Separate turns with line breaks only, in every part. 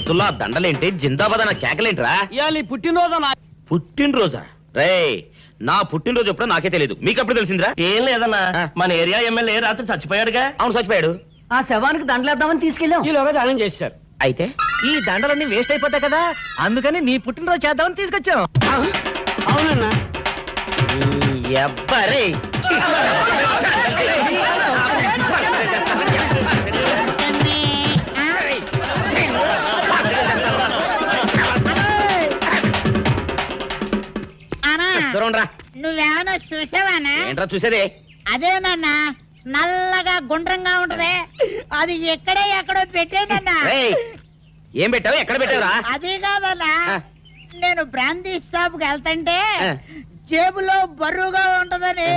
చేతుల్లో ఆ దండలేంటి, జిందాబాద్ అన్న కేకలేంట్రా?
ఇవాళ నీ పుట్టినరోజు
పుట్టినరోజా? రే, నా పుట్టినరోజు ఎప్పుడో నాకే తెలియదు, మీకు ఎప్పుడు తెలిసిందిరా?
ఏం లేదన్నా, మన ఏరియా ఎమ్మెల్యే రాత్రి చచ్చిపోయాడుగా.
అవును, చచ్చిపోయాడు.
ఆ శవానికి దండలేద్దామని తీసుకెళ్ళాం.
ఈలోగా దానం చేశారు.
అయితే
ఈ దండలన్నీ వేస్ట్ అయిపోతాయి కదా, అందుకని నీ పుట్టినరోజు చేద్దామని తీసుకొచ్చాం.
అవునన్నా.
ఎవ్వరే
నువ్వేమన్నా చూసావానా?
ఏంట్రా చూసేదే?
అదేనన్నా, నల్లగా గుండ్రంగా ఉంటది, అది ఎక్కడో పెట్టేనన్నా.
రేయ్, ఏం పెట్టావు? ఎక్కడ పెట్టావురా?
అది కాదన్నా, నేను బ్రాందీ షాప్ కి వెళ్తుంటే
ఆ.
జేబులో బరువుగా ఉంటదని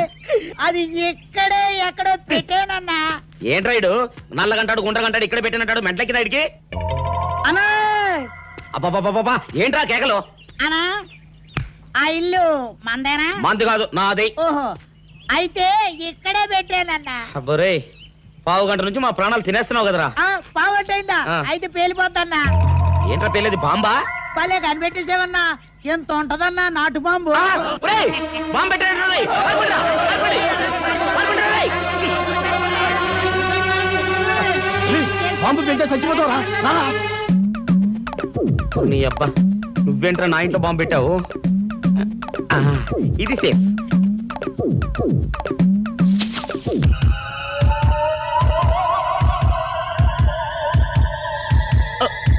అది ఎక్కడో పెట్టేనన్నా.
ఏంట్రా ఇడు నల్లగంటాడు, గుండ్రగంటాడు, ఇక్కడ పెట్టినట్టాడు, మెంట్లకి నాయుడికి.
అన్నా
అబ్బాబాబాబా, ఏంట్రా కేకలు?
అన్నా, ఆ ఇల్లు మందేనా?
మంది కాదు, నాది.
ఓహో, అయితే ఇక్కడే పెట్టానన్నా.
అబ్బరే, పావు గంట నుంచి మా ప్రాణాలు తినేస్తున్నావు కదరా.
పావుగంటైందా?
ఆ.
అయితే పేలిపోతాన్నా.
ఏంట్రా పెళ్ళేది? బాంబా?
భలే కనిపెట్టేసేవన్నా, ఎంత ఉంటదన్నా నాటు బాంబు.
బాంబు పెట్టాడు.
బాంబు పెడితే చచ్చిపోతావురా.
నీ అబ్బా, నువ్వేంట్రా నా ఇంట్లో బాంబు పెట్టావు? ఆ, ఇది సేఫ్.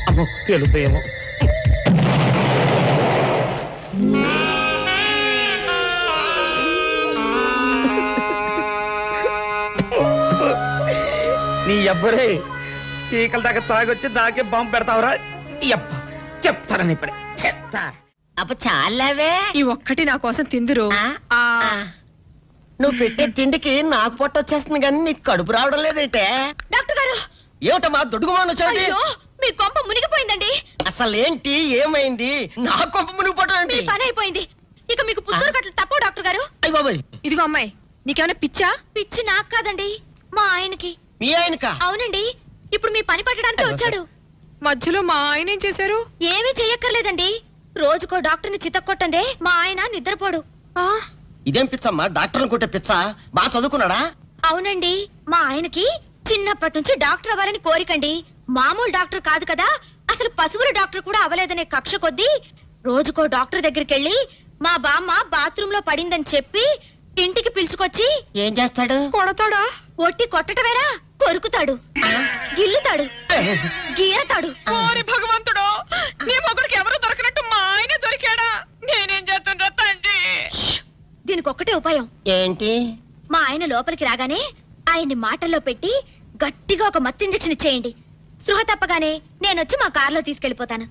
అమ్మో, పేలుతాయేమో. నీ ఎవ్వరే చీకల దాకా తాగొచ్చి దాకే బాంబు పెడతావురా? చెప్తారని ఇప్పుడే చెప్తా.
అప్ప చాలావే,
ఈ ఒక్కటి నా కోసం తిందురు.
నువ్వు పెట్టే తిండికి నాకు పొట్ట వచ్చేస్తుంది కానీ నీకు కడుపు రావడం లేదైతే.
డాక్టర్ గారు,
ఏమిటమ్మా దుడుగుమాను వచ్చాడు?
అయ్యో, మీ కొంప మునిగిపోయిందండి.
అసలు ఏంటి, ఏమైంది? నా కొంప మునిగిపోవడం
మీ
ఏంటి?
పని అయిపోయింది. ఇక మీకు పుత్తూరు కట్టలు తప్పవు డాక్టర్ గారు.
అయ్య బాబాయ్,
ఇదిగో అమ్మాయి, నీకేమైనా పిచ్చా? పిచ్చి నాకు కాదండి, మా ఆయనకి.
మీ ఆయనకా?
అవునండి, ఇప్పుడు మీ పని పట్టడానికి వచ్చాడు.
మధ్యలో మా ఆయన ఏం చేశారు?
ఏమీ చెయ్యక్కర్లేదండి, రోజుకో డాక్టర్ని చితక్కొట్టందే మా ఆయన నిద్రపోడు.
ఇదేం పిచ్చమ్మా, డాక్టర్ని కొట్టే పిచ్చ? బాగా చదువుకున్నాడా?
అవునండి, మా ఆయనకి చిన్నప్పటి నుంచి డాక్టర్ అవ్వాలని కోరికండి. మామూలు డాక్టర్ కాదు కదా, అసలు పశువుల డాక్టర్ కూడా అవ్వలేదనే కక్ష కొద్దీ రోజుకో డాక్టర్ దగ్గరికి వెళ్ళి మా బామ్మ బాత్రూమ్ లో పడిందని చెప్పి ఇంటికి పిలుచుకొచ్చి
ఏం చేస్తాడు?
కొడతాడా? ఒట్టి కొట్టటమేరా, కొరుకుతాడు, గిల్లుతాడు, గీరతాడు.
ఓరి భగవంతుడు, నీ మొగుడికి ఎవరు దొరకనట్టు మా ఆయన దొరికాడా? నేనేం చేస్తుండ్రా తండ్రి?
దీనికి ఒక్కటే ఉపాయం.
ఏంటి?
మా ఆయన లోపలికి రాగానే ఆయన్ని మాటల్లో పెట్టి గట్టిగా ఒక మత్తు ఇంజెక్షన్ ఇచ్చేయండి. స్పృహ తప్పగానే నేనొచ్చి మా కారులో తీసుకెళ్లిపోతాను.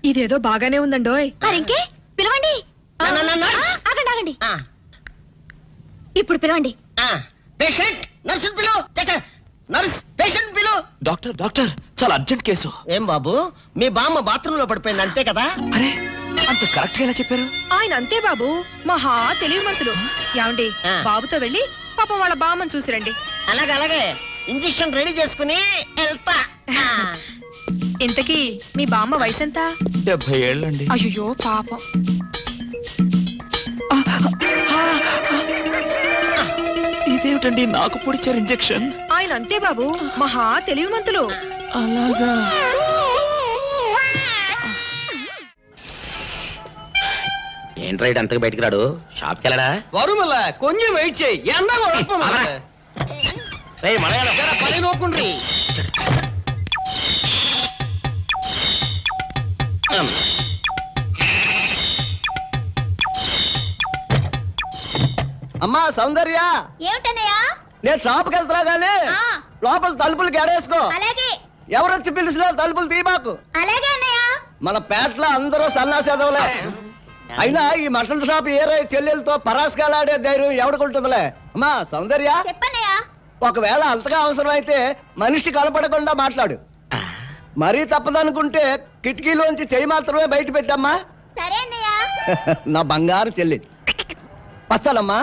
ఇదేదో బాగానే ఉందండోయ్.
మరింకే పిలవండి. ఆగండి ఆగండి, ఇప్పుడు పిలవండి.
పేషెంట్, నర్సు పిలు. నర్స్, పేషెంట్ పిలు.
డాక్టర్ డాక్టర్, చాలా అర్జెంట్ కేసు.
ఏం బాబు, మీ బామ్మ బాత్రూమ్ లో పడిపోయింది అంతే కదా?
అరే, అంత కరెక్ట్ గా ఎలా చెప్పారు?
ఆయన అంతే బాబు, మహా తెలివి మనసులు. ఏమండి, బాబుతో వెళ్ళి పాపం వాళ్ళ బామ్మని చూసిరండి.
అలాగే ఇంజెక్షన్ రెడీ చేసుకుని వెళ్తా.
ఇంతకీ మీ బామ్మ వయసు ఎంత?
70 ఏళ్ళండి.
అయ్యో పాపం.
ఇదేమిటండి నాకు పొడిచారు ఇంజెక్షన్?
ఆయన అంతే బాబు, మహా తెలివి మంతులు.
అలాగా? ఏంట్రా ఇటు అంతగా బయటికి రాడు? షాప్కి వెళ్ళడా?
వరుమల కొంచెం వెయిట్ చేయి.
పని
నోకుండ్రి. అమ్మా సౌందర్య,
ఏమిటన్నయ్యా?
నేను షాప్కి వెళ్తున్నా గానీ లోపల తలుపులు గడేసుకో.
అలాగే
ఎవరొచ్చి పిలిచినా తలుపులు తీయబాకు.
అలాగే అన్నయ్య.
మన పేటలో అందరూ సన్నాసేదవులే. అయినా ఈ మటన్ షాప్ ఏరే చెల్లెలతో పరాస్కాలాడే ధైర్యం ఎవడుకుంటుందిలే. అమ్మా సౌందర్య,
చెప్పన్నయ్యా.
ఒకవేళ అంతగా అవసరం అయితే మనిషి కనపడకుండా మాట్లాడు. మరీ తప్పదనుకుంటే కిటికీలోంచి చెయ్యి మాత్రమే బయట పెట్టమ్మా.
సరే అన్నయ్య.
నా బంగారు చెల్లి. వస్తానమ్మా.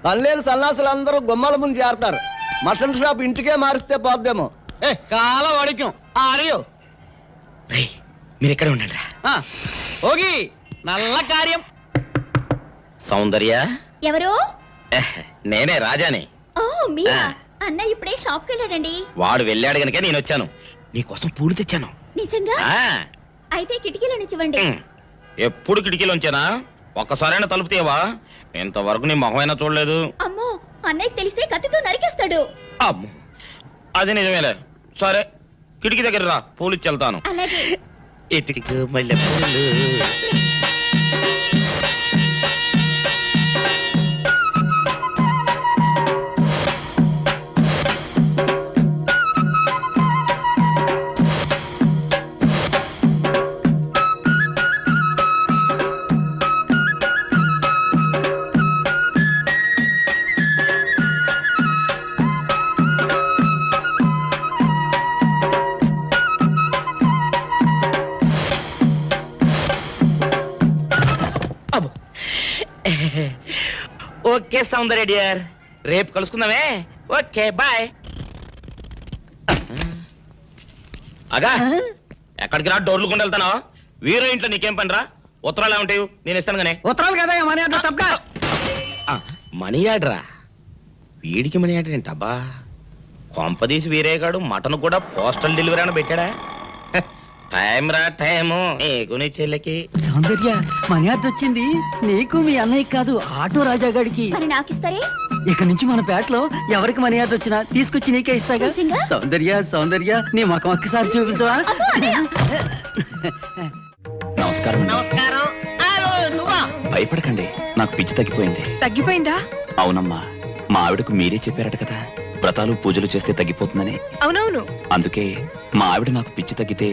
పనిలేని సన్నాసులు అందరూ గుమ్మల ముందు చేరతారు. మటన్ షాప్ ఇంటికే మారిస్తే పోద్దేమో.
కాలం అడిగాం. అరియో
మీరు ఎక్కడ ఉండండి
ఓగి నల్ల కార్యం.
సౌందర్య
ఎవరు?
నేనే రాజాని.
ఓ మీరా?
ఆ.
అన్న ఇప్పుడే షాప్కి వెళ్ళాడండి.
వాడు వెళ్ళాడు గనుక నేను వచ్చాను. నీకోసం పూలు తెచ్చాను.
నిజంగా?
ఆ,
అయితే కిటికీలో నుంచివ్వండి.
ఎప్పుడు కిటికీలోంచేనా? ఒక్కసారైనా తలుపు తీయవా? ఇంతవరకు నీ మొహమైనా చూడలేదు.
అమ్మో, అన్నయ్యకి తెలిస్తే కత్తితో నరికేస్తాడు.
అమ్మో, అది నిజమేలే. సరే, కిటికీ దగ్గర రా, పూలు ఇచ్చి వెళ్తాను.
అలాగే.
ఇటుకకు మల్లె పూలు. అబ్బో. ఓకే సౌందర్య డియర్, రేపు కలుసుకుందామే. Okay bye. అగా ఎక్కడికి రా, డోర్లు కొండ వెళ్తానా? వీరో ఇంట్లో నీకేం పని రా? ఉత్తరాలు ఉంటాయి, నేను ఇస్తాను గానే.
ఉత్తరాలు కదా మనీ అన్న తప్ప.
మనీ ఆర్డరా? వీడికి మనీ ఆర్డర్ ఏంటబ్బా? కొంపదీసి వీరేగాడు మటన్ కూడా పోస్టల్ డెలివరీ అని పెట్టాడా? టైం రా టైము నీకు నీ చెల్లికి.
సౌందర్య మనీ ఆర్డర్ వచ్చింది. నీకు మీ అన్నయ్య కాదు, ఆటో రాజా గారికి.
మరి నాకిస్తారే?
ఇక నుంచి మన పేటలో ఎవరికి మనీ ఆర్డర్ వచ్చినా తీసుకొచ్చి నీకే ఇస్తాగా.
నిజంగా?
సౌందర్య సౌందర్య నీ ముఖం ఒక్కసారి చూపించవా?
అబ్బో, అన్నయ్య.
నమస్కారం.
నమస్కారం.
భయపడకండి, నాకు పిచ్చి తగ్గిపోయింది.
తగ్గిపోయిందా?
అవునమ్మా, మా ఆవిడకు మీరే చెప్పారట కదా, వ్రతాలు పూజలు చేస్తే తగ్గిపోతుందని.
అవునవును.
అందుకే మా ఆవిడ నాకు పిచ్చి తగ్గితే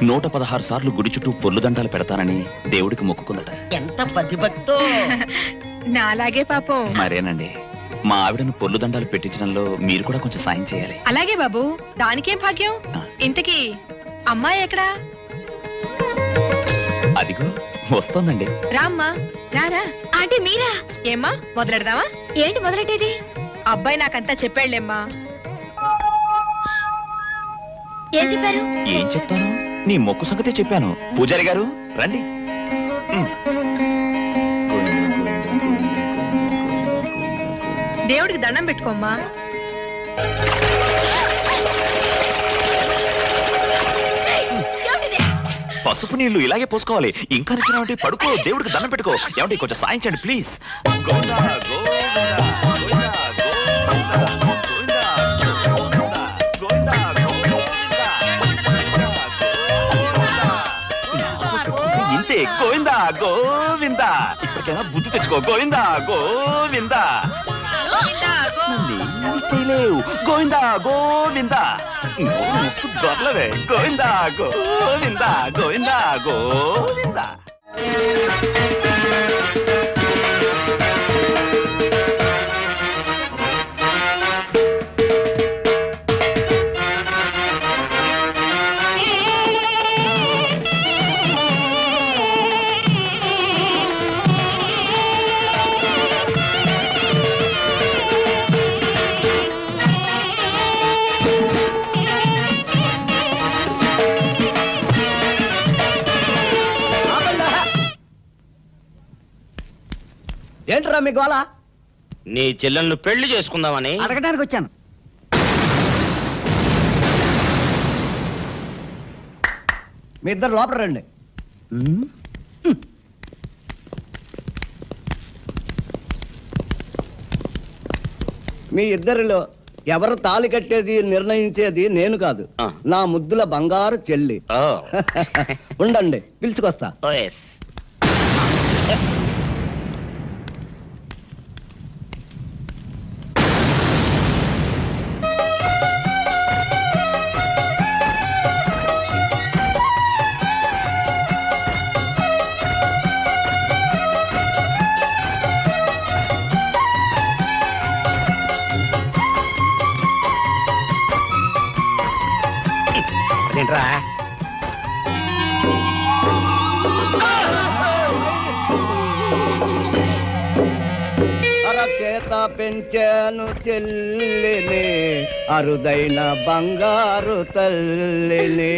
116 సార్లు గుడి చుట్టూ పొర్లు దండాలు పెడతానని దేవుడికి మొక్కుకుందట.
ఎంత పతిభక్తో.
నాలాగే పాపం.
మరేనండి, మా ఆవిడను పొర్లు దండాలు పెట్టించడంలో మీరు కూడా కొంచెం సాయం చేయాలి.
అలాగే బాబు, దానికేం భాగ్యం. ఇంతకీ అమ్మాయి ఎక్కడా?
అదిగో వస్తోందండి.
రామ్మా, రారా.
ఆంటీ మీరా?
ఏమ్మా, మొదలెడదామా?
ఏంటి మొదలెట్టేది?
అబ్బాయి నాకంతా చెప్పాడులేమ్మా.
ఏం చెప్పారు?
ఏం చెప్తాను, నీ మొక్కు సంగతే చెప్పాను. పూజారి గారు రండి.
దేవుడికి దండం పెట్టుకోమ్మా.
ఏమిటిది?
పసుపు నీళ్లు ఇలాగే పోసుకోవాలి. ఇంకా నిచ్చినావంటే పడుకో, దేవుడికి దండం పెట్టుకో. ఏమంటే కొంచెం సాయం చేయండి ప్లీజ్. గోవిందా, గోవిందా, గోవిందా, గోవిందా, గోవిందా, గోవిందా, గోవిందా. ఇంతే, గోవిందా గోవిందా. ఇప్పటికైనా బుద్ధి తెచ్చుకో. గోవిందా గోవిందా. నన్నేమీ చేయలేవు. గోవిందా గోవిందా. దొరలవే. గోవిందా గోవిందా, గోవిందా గోవిందా.
ఏంట్రా మీ గోళ?
నీ చెల్లెళ్ళు పెళ్లి చేసుకుందామని.
అడగడానికి వచ్చాను.
మీ ఇద్దరు లోపల రండి. మీ ఇద్దరిలో ఎవరు తాళి కట్టేది నిర్ణయించేది నేను కాదు,
ఆ.
నా ముద్దుల బంగారు చెల్లి.
ఓ.
ఉండండి, పిలుచుకొస్తా.
ఓ, yes. అదేంట్రా?
చేత పెంచాను చెల్లిని, అరుదైన బంగారు తల్లిని.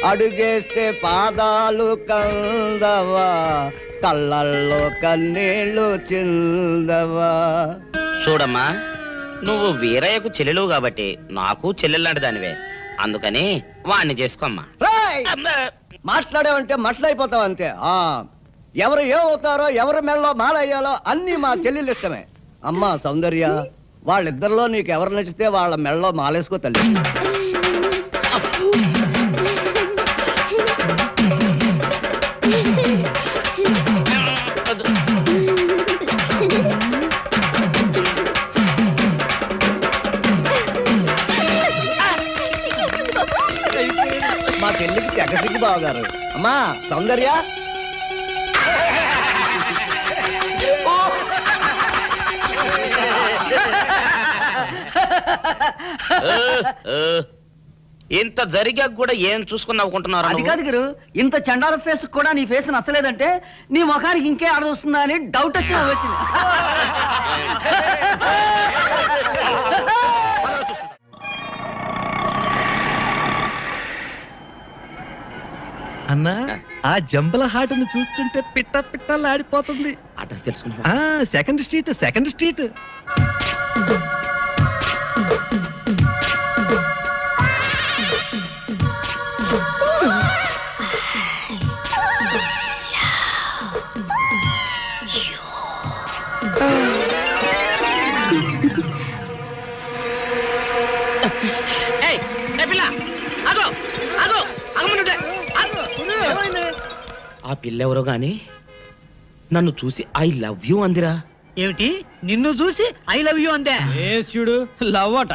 అడుగేస్తే పాదాలు కందవా, కళ్ళల్లో కన్నీళ్ళు చిందవా.
చూడమ్మా, నువ్వు వీరయ్యకు చెల్లెలు కాబట్టి నాకు చెల్లెల్లాంటి దానివే, అందుకని వాణ్ణి చేసుకోమ్మా.
రేయ్! మాట్లాడావంటే మట్లయిపోతావు అంతే. ఎవరు ఏమవుతారో, ఎవరి మెళ్ళలో మాలయ్యాలో అన్ని మా చెల్లెలు ఇష్టమే. అమ్మా సౌందర్య, వాళ్ళిద్దరిలో నీకు ఎవరు నచ్చితే వాళ్ళ మెళ్ళలో మాలేసుకో తల్లి. మా చెల్లికి తెగసిగ్గు బావగారు. అమ్మా సౌందర్య,
ఇంత జరిగాక కూడా ఏం చూసుకుని నవ్వుకుంటున్నారు?
అది కాదు గురు, ఇంత చండాల ఫేస్ కూడా నీ ఫేస్ నచ్చలేదంటే నీ ముఖానికి ఇంకే ఆడదొస్తుందా అని డౌట్ వచ్చి వచ్చింది.
అన్నా, ఆ జంబల హాటును చూస్తుంటే పిట్ట పిట్టలాడిపోతుంది.
అడ్రస్ తెలుసుకున్నా?
Second street, second street.
ఆ పిల్లెవరో గాని నన్ను చూసి ఐ లవ్ యూ అందిరా.
ఏమిటి, నిన్ను చూసి ఐ లవ్ యూ అందే?
చూడు, లవ్ అట.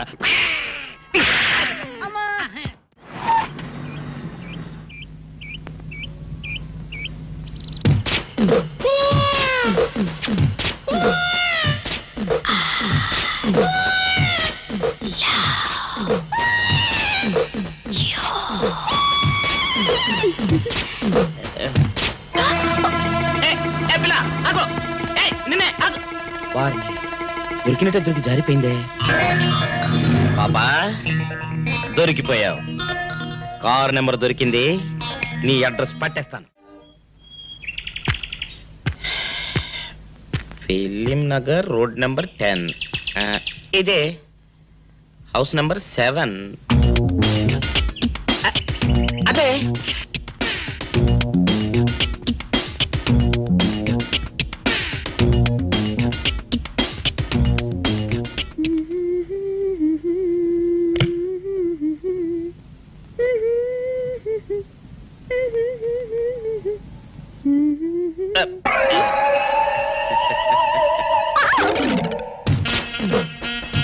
వారిని దొరికినట్టే దొరికి జారిపోయిందే. పాపా, దొరికిపోయావు. కారు నెంబర్ దొరికింది, నీ అడ్రస్ పట్టేస్తాను. Film Nagar, road number 10. ఇదే హౌస్ నెంబర్ 7. అదే.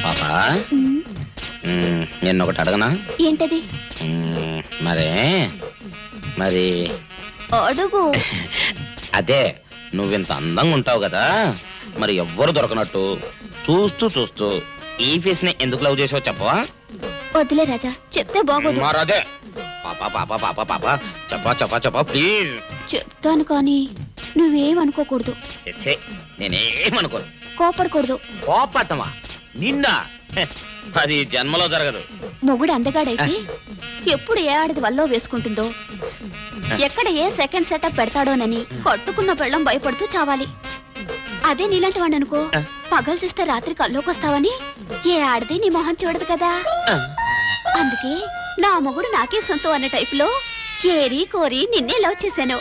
పాపా, నిన్నొకటి అడగనా?
ఏంటది?
మరి
అడుగు.
అదే, నువ్వింత అందంగా ఉంటావు కదా, మరి ఎవ్వరు దొరకనట్టు చూస్తూ చూస్తూ ఈ ఫేస్ ని ఎందుకు లవ్ చేసావు చెప్పవా?
వద్దులే రాజా, చెప్తే బాగోదు.
మరదే. పాపా పాపా పాపా పాపా, చెప్పా చెప్పా చెప్పా ప్లీజ్.
చెప్తాను కానీ నువ్వేమనుకోకూడదు.
నేనేమనుకోను.
కోపడకూడదు.
కోపడతావా? నిండా అది జన్మలో జరగదు.
మొగుడు అందగాడైతే ఎప్పుడు ఏ ఆడది వల్లో వేసుకుంటుందో, ఎక్కడ ఏ సెకండ్ సెటప్ పెడతాడోనని కట్టుకున్న పెళ్ళం భయపడుతూ చావాలి. అదే నీలాంటి వాడు అనుకో, పగలు చూస్తే రాత్రి కల్లోకొస్తావని ఏ ఆడది నీ మొహం చూడదు కదా. అందుకే నా మొగుడు నాకే సొంతం అన్న టైపులో ఏరి కోరి నిన్నే లవ్ చేశాను.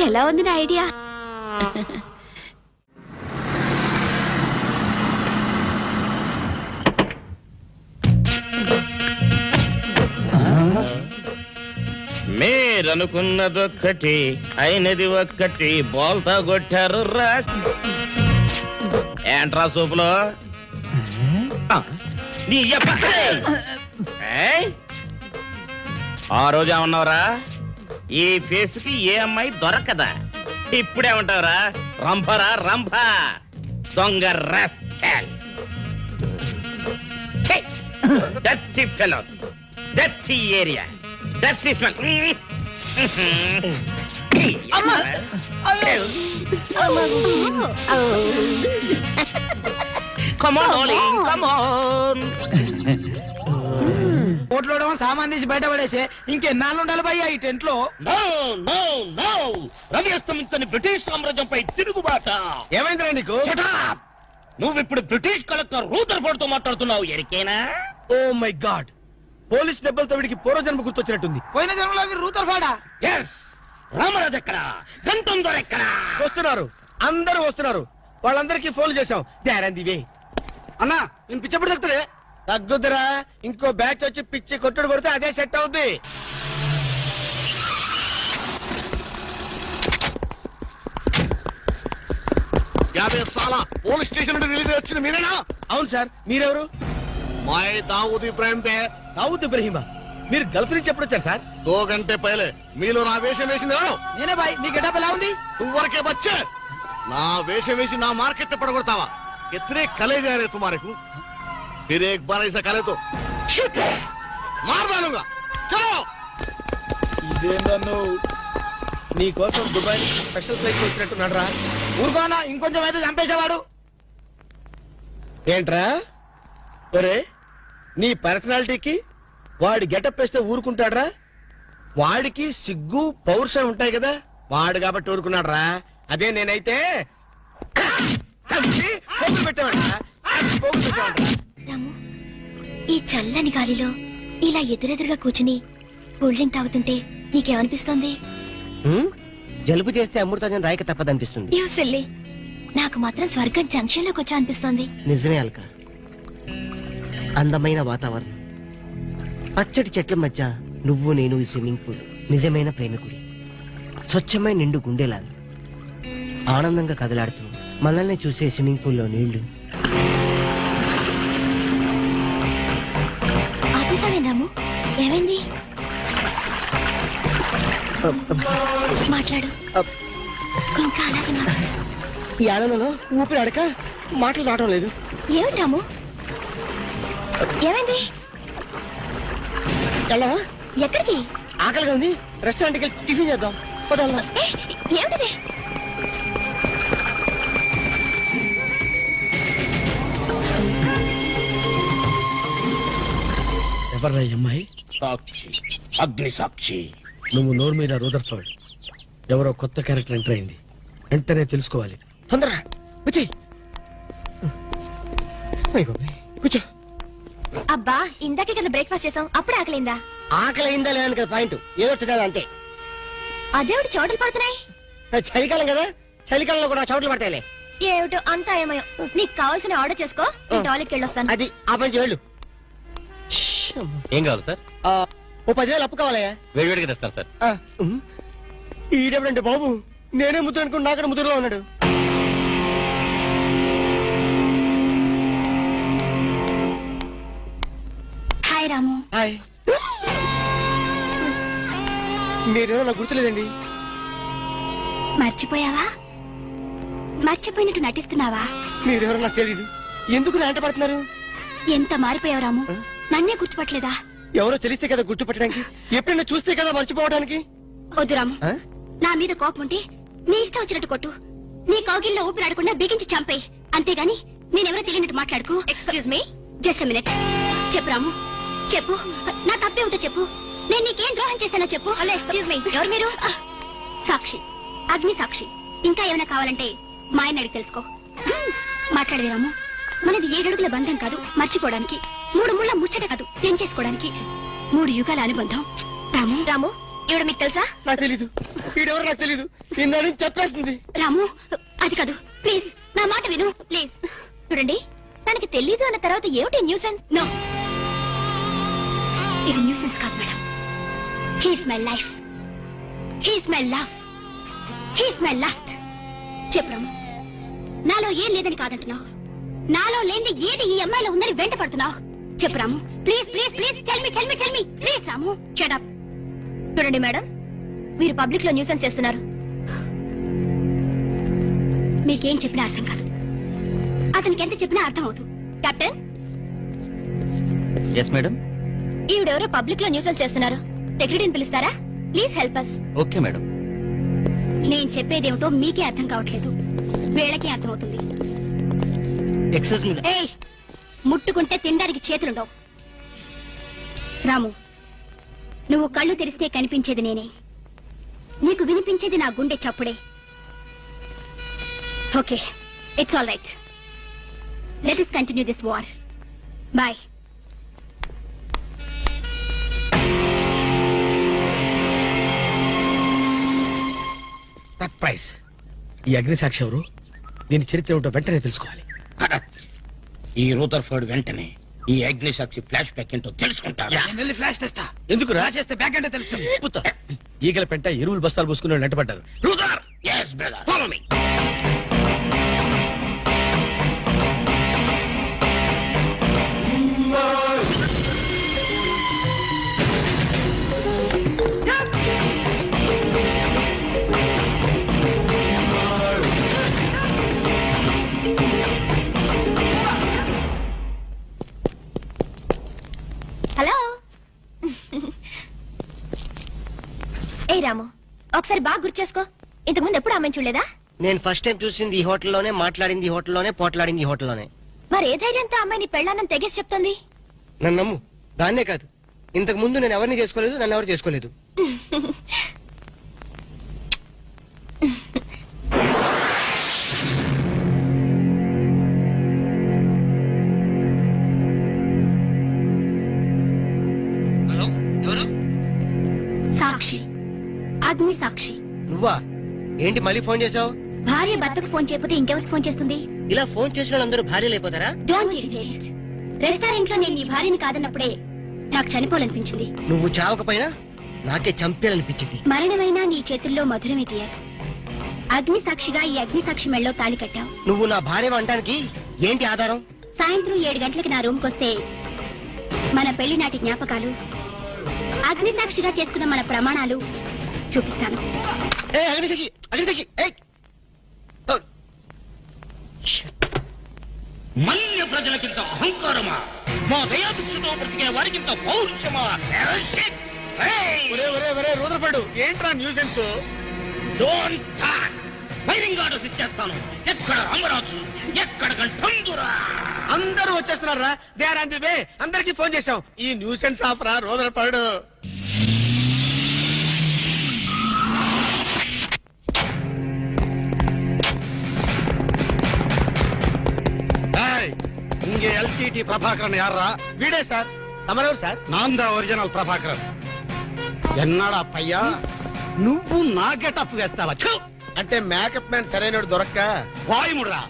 ఎలా ఉంది నా ఐడియా?
మీరనుకున్నదొక్కటి అయినది ఒక్కటి, బోల్తా కొట్టారు రా. ఏంట్రా సూపులో నీ ఆ రోజు ఏమన్నావురా? ఈ ఫేస్ కి ఏ అమ్మాయి దొరకదా? ఇప్పుడేమంటావురా? రంభరా రంభ, దొంగ rascal. Dirty fellows, dirty area, dirty smell.
కోట్లో సామాన్ తీసి బయట పడేసే ఇంకెన్నాళ్ళు ఉండాలి భయ్యా ఈ టెంట్ లో.
రవి అస్తమించని బ్రిటిష్ సామ్రాజ్యంపై తిరుగుబాట.
ఏమైందిరా నీకు?
నువ్విప్పుడు బ్రిటిష్ కలెక్టర్ రూదర్ఫోర్డ్ తో మాట్లాడుతున్నావు. ఎరికేనా?
ఓ మై గాడ్, పోలీస్ దెబ్బలతో వీడికి పూర్వజన్మ గుర్తొచ్చినట్టుంది. పోయిన జన్మలో మీరు రూతర్ఫాడా?
ఎస్. రామరాజు ఎక్కడ? గంటం దొర ఎక్కడ?
వస్తున్నారు, అందరూ వస్తున్నారు. వాళ్ళందరికీ ఫోన్ చేశాం. దివే అన్నా, నేను పిచ్చప్పుడు తగ్గుతుంది. తగ్గుద్దురా, ఇంకో బ్యాచ్ వచ్చి పిచ్చి కొట్టుడు కొడితే అదే సెట్ అవుద్ది.
పోలీస్ స్టేషన్ నుండి రిలీజ్ వచ్చిన మీరేనా?
అవును సార్, మీరెవరు?
మాయ్ దావూద్ ఇబ్రాహిం తే.
దావూద్ ఇబ్రహీమా, మీరు గల్ఫ్ నుంచి ఎప్పుడు వచ్చారు సార్?
2 గంటే పైలే. మీలో నా వేషం వేసింది ఎవరు?
నేనే బాయ్. మీ గెటప్ ఎలా ఉంది?
నువ్వరకే బచ్చే. నా వేషం వేసి నా మార్కెట్ పడగొడతావా? ఎత్రే కలే जा रहे तुम्हारे को. फिर एक बार ऐसा करे तो मार डालूंगा. चलो.
ఇదేందన్ను, నీ కోసం దుబాయ్ స్పెషల్ ఫ్లైట్ వచ్చినట్టున్నాడు రా. ఊరుకోనా, ఇంకొంచెం అయితే చంపేసేవాడు. ఏంట్రా ఒరే, నీ పర్సనాలిటీకి వాడి గెటప్ వేస్తే ఊరుకుంటాడ్రా? వాడికి సిగ్గు పౌరుషం ఉంటాయి కదా, వాడు కాబట్టి ఊరుకున్నాడు రా. అదే నేనైతే పెట్టేవాడు.
రాము, ఈ చల్లని గాలిలో ఇలా ఎదురెదురుగా కూర్చుని కూల్ డ్రింక్ తాగుతుంటే నీకేమనిపిస్తోంది?
జలుబు చేస్తే అమృతాజన్ రాయక తప్పదనిపిస్తుంది.
యూ సిల్లీ, నాకు మాత్రం స్వర్గం జంక్షన్ లోకి వచ్చా అనిపిస్తోంది.
నిజమే అల్క, అందమైన వాతావరణం, పచ్చటి చెట్ల మధ్య నువ్వు నేను ఈ స్విమ్మింగ్ పూల్ నిజమైన ప్రేమికుడి. స్వచ్ఛమైన నిండు గుండెలాగా ఆనందంగా కదలాడుతూ మనల్ని చూసే స్విమ్మింగ్ పూల్లో నీళ్లు.
ఆపేసావేం రాము? ఏమైంది? మాట్లాడు, ఇంకా అలాగే మాట్లాడు.
ఈ ఆనందంలో ఊపిరి అడక మాటలు రావడం లేదు.
ఏమిటి రాము, ఏమైంది?
వెళ్ళవా?
ఎక్కడికి?
ఆకలిగా ఉంది, రెస్టారెంట్కి వెళ్ళి టిఫిన్ చేద్దాం. పదాలా?
ఏమిటిది?
ఎవర్రా ఈ అమ్మాయి?
సాక్షి, అగ్ని సాక్షి.
నువ్వు నోరు మీద రూదర్ఫోర్డ్. ఎవరో కొత్త క్యారెక్టర్ ఎంటర్ అయింది, వెంటనే తెలుసుకోవాలి.
తొందరగా వచ్చి కూర్చో.
అబ్బా, ఇందాకే కదా బ్రేక్ఫాస్ట్ చేసాం, అప్పుడు ఆకలిందా?
ఆకలి అయిందా లేదని కదా పాయింట్, ఏదో తినాలి అంతే.
అదేమిటి చోటలు పడుతున్నాయి?
చలికాలం కదా, చలికాలంలో కూడా చోట్లు పడతాయిలే.
ఏమిటో అంతా ఏమయో. నీకు కావాల్సిన ఆర్డర్ చేసుకో, నేను టాయిలెట్కి వెళ్ళొస్తాను.
అది ఆ పని వెళ్ళు.
ఏం కావాలి సార్?
ఓ 10,000 అప్పు కావాలయ్యా.
వేడివేడిగా తెస్తాను సార్.
ఈడెవడంటే బాబు, నేనే ముద్దు అనుకుని నాకడ ముద్దులో ఉన్నాడు.
హాయ్ రాము.
హాయ్. మీరేమో నాకు గుర్తులేదండి.
మర్చిపోయావా? మర్చిపోయినట్టు నటిస్తున్నావా?
మీరెవరో నాకు తెలీదు. ఎందుకు నా వెంట పడుతున్నారు?
ఎంత మారిపోయావు రాము, నన్నే గుర్తుపట్టలేదా?
ఎవరో తెలిస్తే కదా గుర్తుపట్టడానికి, ఎప్పుడైనా చూస్తే కదా మర్చిపోవడానికి.
వద్దు రాము, నా మీద కోపం ఉంటే నీ ఇష్టం వచ్చినట్టు కొట్టు, నీ కౌగిల్లో ఊపిరాడకుండా బిగించి చంపేయి. అంతేగాని నేనెవరో తెలియనట్టు మాట్లాడుకో. Excuse me, just minute. చెప్పు రాము, చెప్పు. నా తప్పే ఉంటే చెప్పు. నేను నీకేం ద్రోహం చేశానో చెప్పు. హలో, ఎక్స్క్యూజ్ మీ, ఎవరు మీరు? సాక్షి, అగ్ని సాక్షి. ఇంకా ఏమైనా కావాలంటే మా ఆయన అడిగి తెలుసుకో. మాట్లాడేది రాము, మనది 7 అడుగుల బంధం కాదు మర్చిపోవడానికి, 3 ముళ్ళ ముచ్చట కాదు తెంచేసుకోవడానికి, 3 యుగాల అనుబంధం. రాము, రాము, ఇవిడ మీకు తెలుసా?
నాకు తెలీదు. వీడెవరో నాకు తెలీదు. నిన్న చెప్పేస్తుంది.
రాము, అది కాదు, ప్లీజ్ నా మాట విను, ప్లీజ్. చూడండి, తనకి తెలీదు అన్న తర్వాత ఏమిటి న్యూసెన్స్? నో, ఇది న్యూసెన్స్ కాదు madam. He's my life, he's my love, he's my last. చెప్పు రాము, నాలో ఏం లేదని కాదంటున్నావు, నాలో లేని ఏది ఈ అమ్మాయిలో ఉందని వెంట పడుతున్నావు. చెప్పు Ramu, please please please, tell me please. Ramu, shut up. చూడండి మేడం, మీరు పబ్లిక్ లో న్యూసెన్స్ చేస్తున్నారు. మీకేం చెప్పినా అర్థం కాదు, అతనికి ఎంత చెప్పినా అర్థం అవుతుంది. Captain,
yes madam.
ఈవిడెవరో పబ్లిక్ లో న్యూసెన్స్ చేస్తున్నారు. సెక్రటరీని పిలుస్తారా? Please help us.
Okay madam.
నేను చెప్పేదేమిటో మీకే అర్థం కావట్లేదు, వీళ్ళకి అర్థమవుతుంది.
Excuse me.
ఏయ్, ముట్టుకుంటే తినడానికి చేతులుండవు. రాము, నువ్వు కళ్ళు తెరిస్తే కనిపించేది నేనే, నీకు వినిపించేది నా గుండె చప్పుడే. Okay, it's all right. Let us continue this war. Bye.
Surprise. ఈ అగ్నిసాక్షి ఎవరు? దీని చరిత్ర ఏమిటో వెంటనే తెలుసుకోవాలి.
ఈ రూదర్ఫర్డ్ వెంటనే ఈ అగ్నిసాక్షి ఫ్లాష్ బ్యాక్ ఏంటో తెలుసుకుంటాడు.
వెళ్ళి ఫ్లాష్ తెస్తా. ఎందుకు రాసేస్తే బ్యాక్ అంటే తెలుసు. ఈగల పెంట ఎరువులు బస్తాలు పోసుకుని వాళ్ళు నెట్టబడ్డారు.
రూదర్, yes brother, follow me.
Hello. ఏ రాము, ఒకసారి బాగా గుర్తు చేసుకో. ఇంతకుముందు ఎప్పుడు అమ్మాయి చూడలేదా?
నేను ఫస్ట్ టైం చూసింది ఈ హోటల్లోనే, మాట్లాడింది ఈ హోటల్లోనే, పోట్లాడింది ఈ హోటల్లోనే.
మరి ఏ ధైర్యంతో అమ్మాయిని పెళ్ళానని తెగేసి చెప్తుంది?
నన్ను నమ్ము. దాన్నే కాదు, ఇంతకు ముందు నేను ఎవరిని చేసుకోలేదు, నన్ను ఎవరు చేసుకోలేదు. హలో, ఎవరు?
సాక్షి, అగ్ని సాక్షి.
నువ్వా? ఏంటి మళ్ళీ ఫోన్ చేసావు?
భార్య భర్తకు ఫోన్ చేయకపోతే ఇంకెవరికి ఫోన్ చేస్తుంది?
ఇలా ఫోన్ చేసిన వాళ్ళందరూ భార్యలు అయిపోతారా?
Don't irritate. రెస్టారెంట్ లో నేను నీ భార్యని కాదన్నప్పుడే నాకు చనిపోవాలనిపించింది.
నువ్వు చావకపోయినా నాకే చంపేయాలనిపించింది.
మరణమైనా నీ చేతుల్లో మధురమే డియర్. అగ్ని సాక్షిగా ఈ అగ్ని సాక్షి మెళ్ళలో తాళి కట్టావు.
నువ్వు నా భార్య అంటానికి ఏంటి ఆధారం?
సాయంత్రం 7 గంటలకి నా రూమ్ కొస్తే మన పెళ్లి నాటి జ్ఞాపకాలు, అగ్ని సాక్షిగా చేసుకున్న మన ప్రమాణాలు చూపిస్తాను.
ఏ అగ్నిసాక్షి, అగ్నిసాక్షి, ఏయ్! ఓ!
మన్య ప్రజలకింత అహంకారమా? మా దయాభిక్షతో బ్రతికే వారికింత పౌరుషమా?
రూదర్ఫర్డ్, ఏంట్రా nuisance?
Don't talk. Firing orders ఇచ్చేస్తాను. ఎక్కడ రామరాజు, ఎక్కడ గంఠందురా?
అందరూ వచ్చేస్తున్నారా? They are on the way. అందరికి ఫోన్ చేశాం. ఈ న్యూసెన్స్ ఆఫ్ రా రూదర్ఫర్డ్.
இங்கே எல்டிடி பிரபாகரன் யாரா?
వీడే సార్. తమరెవరు సార్?
நான் தான் ఒరిజినల్ ప్రభాకరన్. ఎన్నాడా పయ్యా, నువ్వు నా గెటప్ వేస్తావా? ఛు!
అంటే మేకప్ మ్యాన్ సరైనడు దొరక్క
వాయుముడ్రా.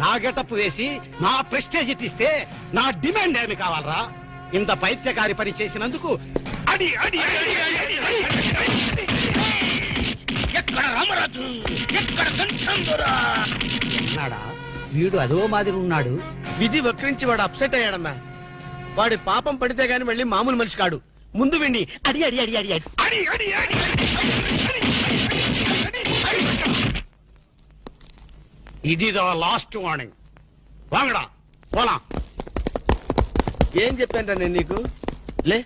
నా గెటప్ వేసి నా ప్రెస్టేజ్ తీస్తే నా డిమాండ్ ఏమి కావాలరా? ఇంత పైత్యకారి పని చేసినందుకు అడి అడి అడి అడి అడి అడి.
ఎక్కడ రామరాజు, ఎక్కడ గంఠందురా?
ఎన్నాడా వీడు అదో మాదిరి ఉన్నాడు.
విధి వక్రించి వాడు అప్సెట్ అయ్యాడన్నా. వాడి పాపం పడితే గాని మళ్ళీ మామూలు మనిషి కాడు. ముందు విండి అడి అడి అడి అడి అడి
అడి అడి అడి ఇదిదో లాస్ట్ వార్నింగ్. వాంగడా పోలా.
ఏం చెప్పాను నేను నీకు? లే,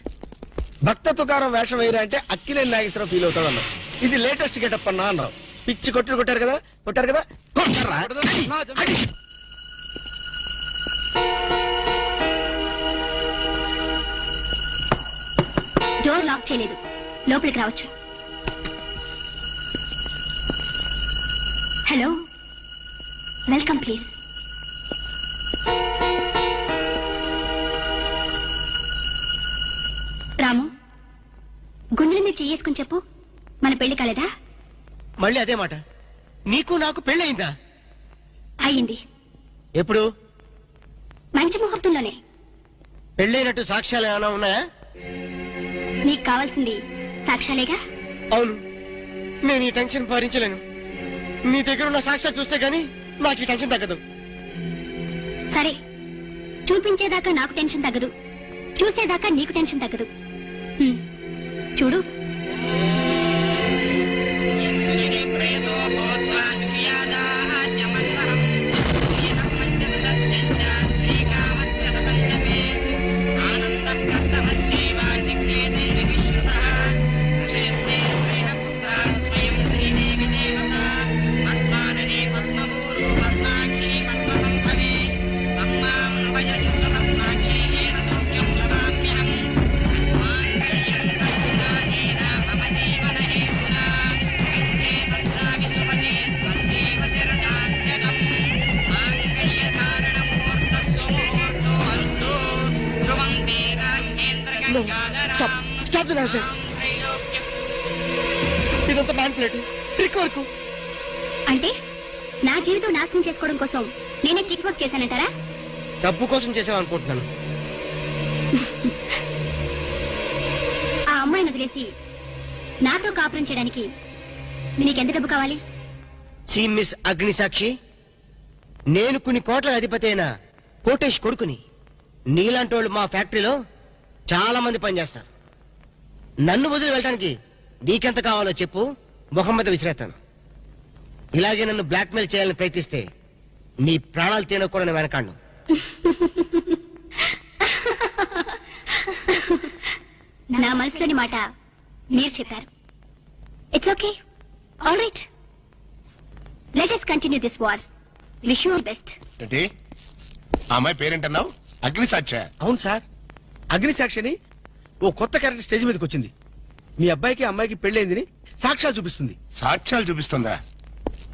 భక్త తుకారం వేషం వేయరా అంటే అక్కిలేని నాగేశ్వరం ఫీల్ అవుతాడు అన్నావు. ఇది లేటెస్ట్ గెటప్ అన్నా అన్నావు. పిచ్చి కొట్టుడు కొట్టారు కదా, కొట్టారు కదా, కొట్టారా? అడి.
డోర్ లాక్ చేయలేదు, లోపలికి రావచ్చు. Hello, welcome please. రాము, గుండెల మీద చెయ్యేసుకుని చెప్పు, మన పెళ్లి కాలేదా?
మళ్ళీ అదే మాట. నీకు నాకు పెళ్ళయిందా?
అయ్యింది.
ఎప్పుడు?
మంచి ముహూర్తంలోనే.
పెళ్ళైనట్టు సాక్ష్యాలు ఏమైనా ఉన్నాయా?
నీకు కావాల్సింది సాక్ష్యాలేగా.
అవును, నేను ఈ టెన్షన్ భరించలేను. నీ దగ్గర ఉన్న సాక్ష్యాలు చూస్తే గానీ నాకు ఈ టెన్షన్ తగ్గదు.
సరే, చూపించేదాకా నాకు టెన్షన్ తగ్గదు, చూసేదాకా నీకు టెన్షన్ తగ్గదు. చూడు.
Stop the nonsense. ఇదంతా మ్యానిపులేట్ ట్రిక్ వర్క్.
అంటే నా జీవితం నాశనం చేసుకోవడం కోసం నేనే కిక్ వర్క్ చేశానంటారా?
డబ్బు కోసం చేసామనుకుంటున్నాను.
ఆ అమ్మాయిని వదిలేసి నాతో కాపురం చేయడానికి నీకెంత డబ్బు కావాలి?
సి మిస్ అగ్నిసాక్షి, నేను కొన్ని కోట్ల అధిపతి అయిన కోటేష్ కొడుకుని. నీలాంటి వాళ్ళు మా ఫ్యాక్టరీలో చాలా మంది పనిచేస్తారు. నన్ను వదిలి వెళ్ళడానికి నీకెంత కావాలో చెప్పు, ముఖం మీద విసిరేస్తాను. ఇలాగే నన్ను బ్లాక్మెయిల్ చేయాలని ప్రయత్నిస్తే నీ ప్రాణాలు తినకూడని వెనకాండు.
నా మనసులోని మాట మీరు చెప్పారు. It's okay, all right, let us continue this war. Wish you all best.
ఏంటి ఆ అమ్మాయి పేరేంటన్నావు? అగ్నిసాక్ష?
అవును సార్, అగ్నిసాక్షిని ఓ కొత్త క్యారెక్టర్ స్టేజ్ మీదకి వచ్చింది. మీ అబ్బాయికి అమ్మాయికి పెళ్ళైందని సాక్ష్యాలు చూపిస్తుంది.
సాక్ష్యాలు చూపిస్తుందా?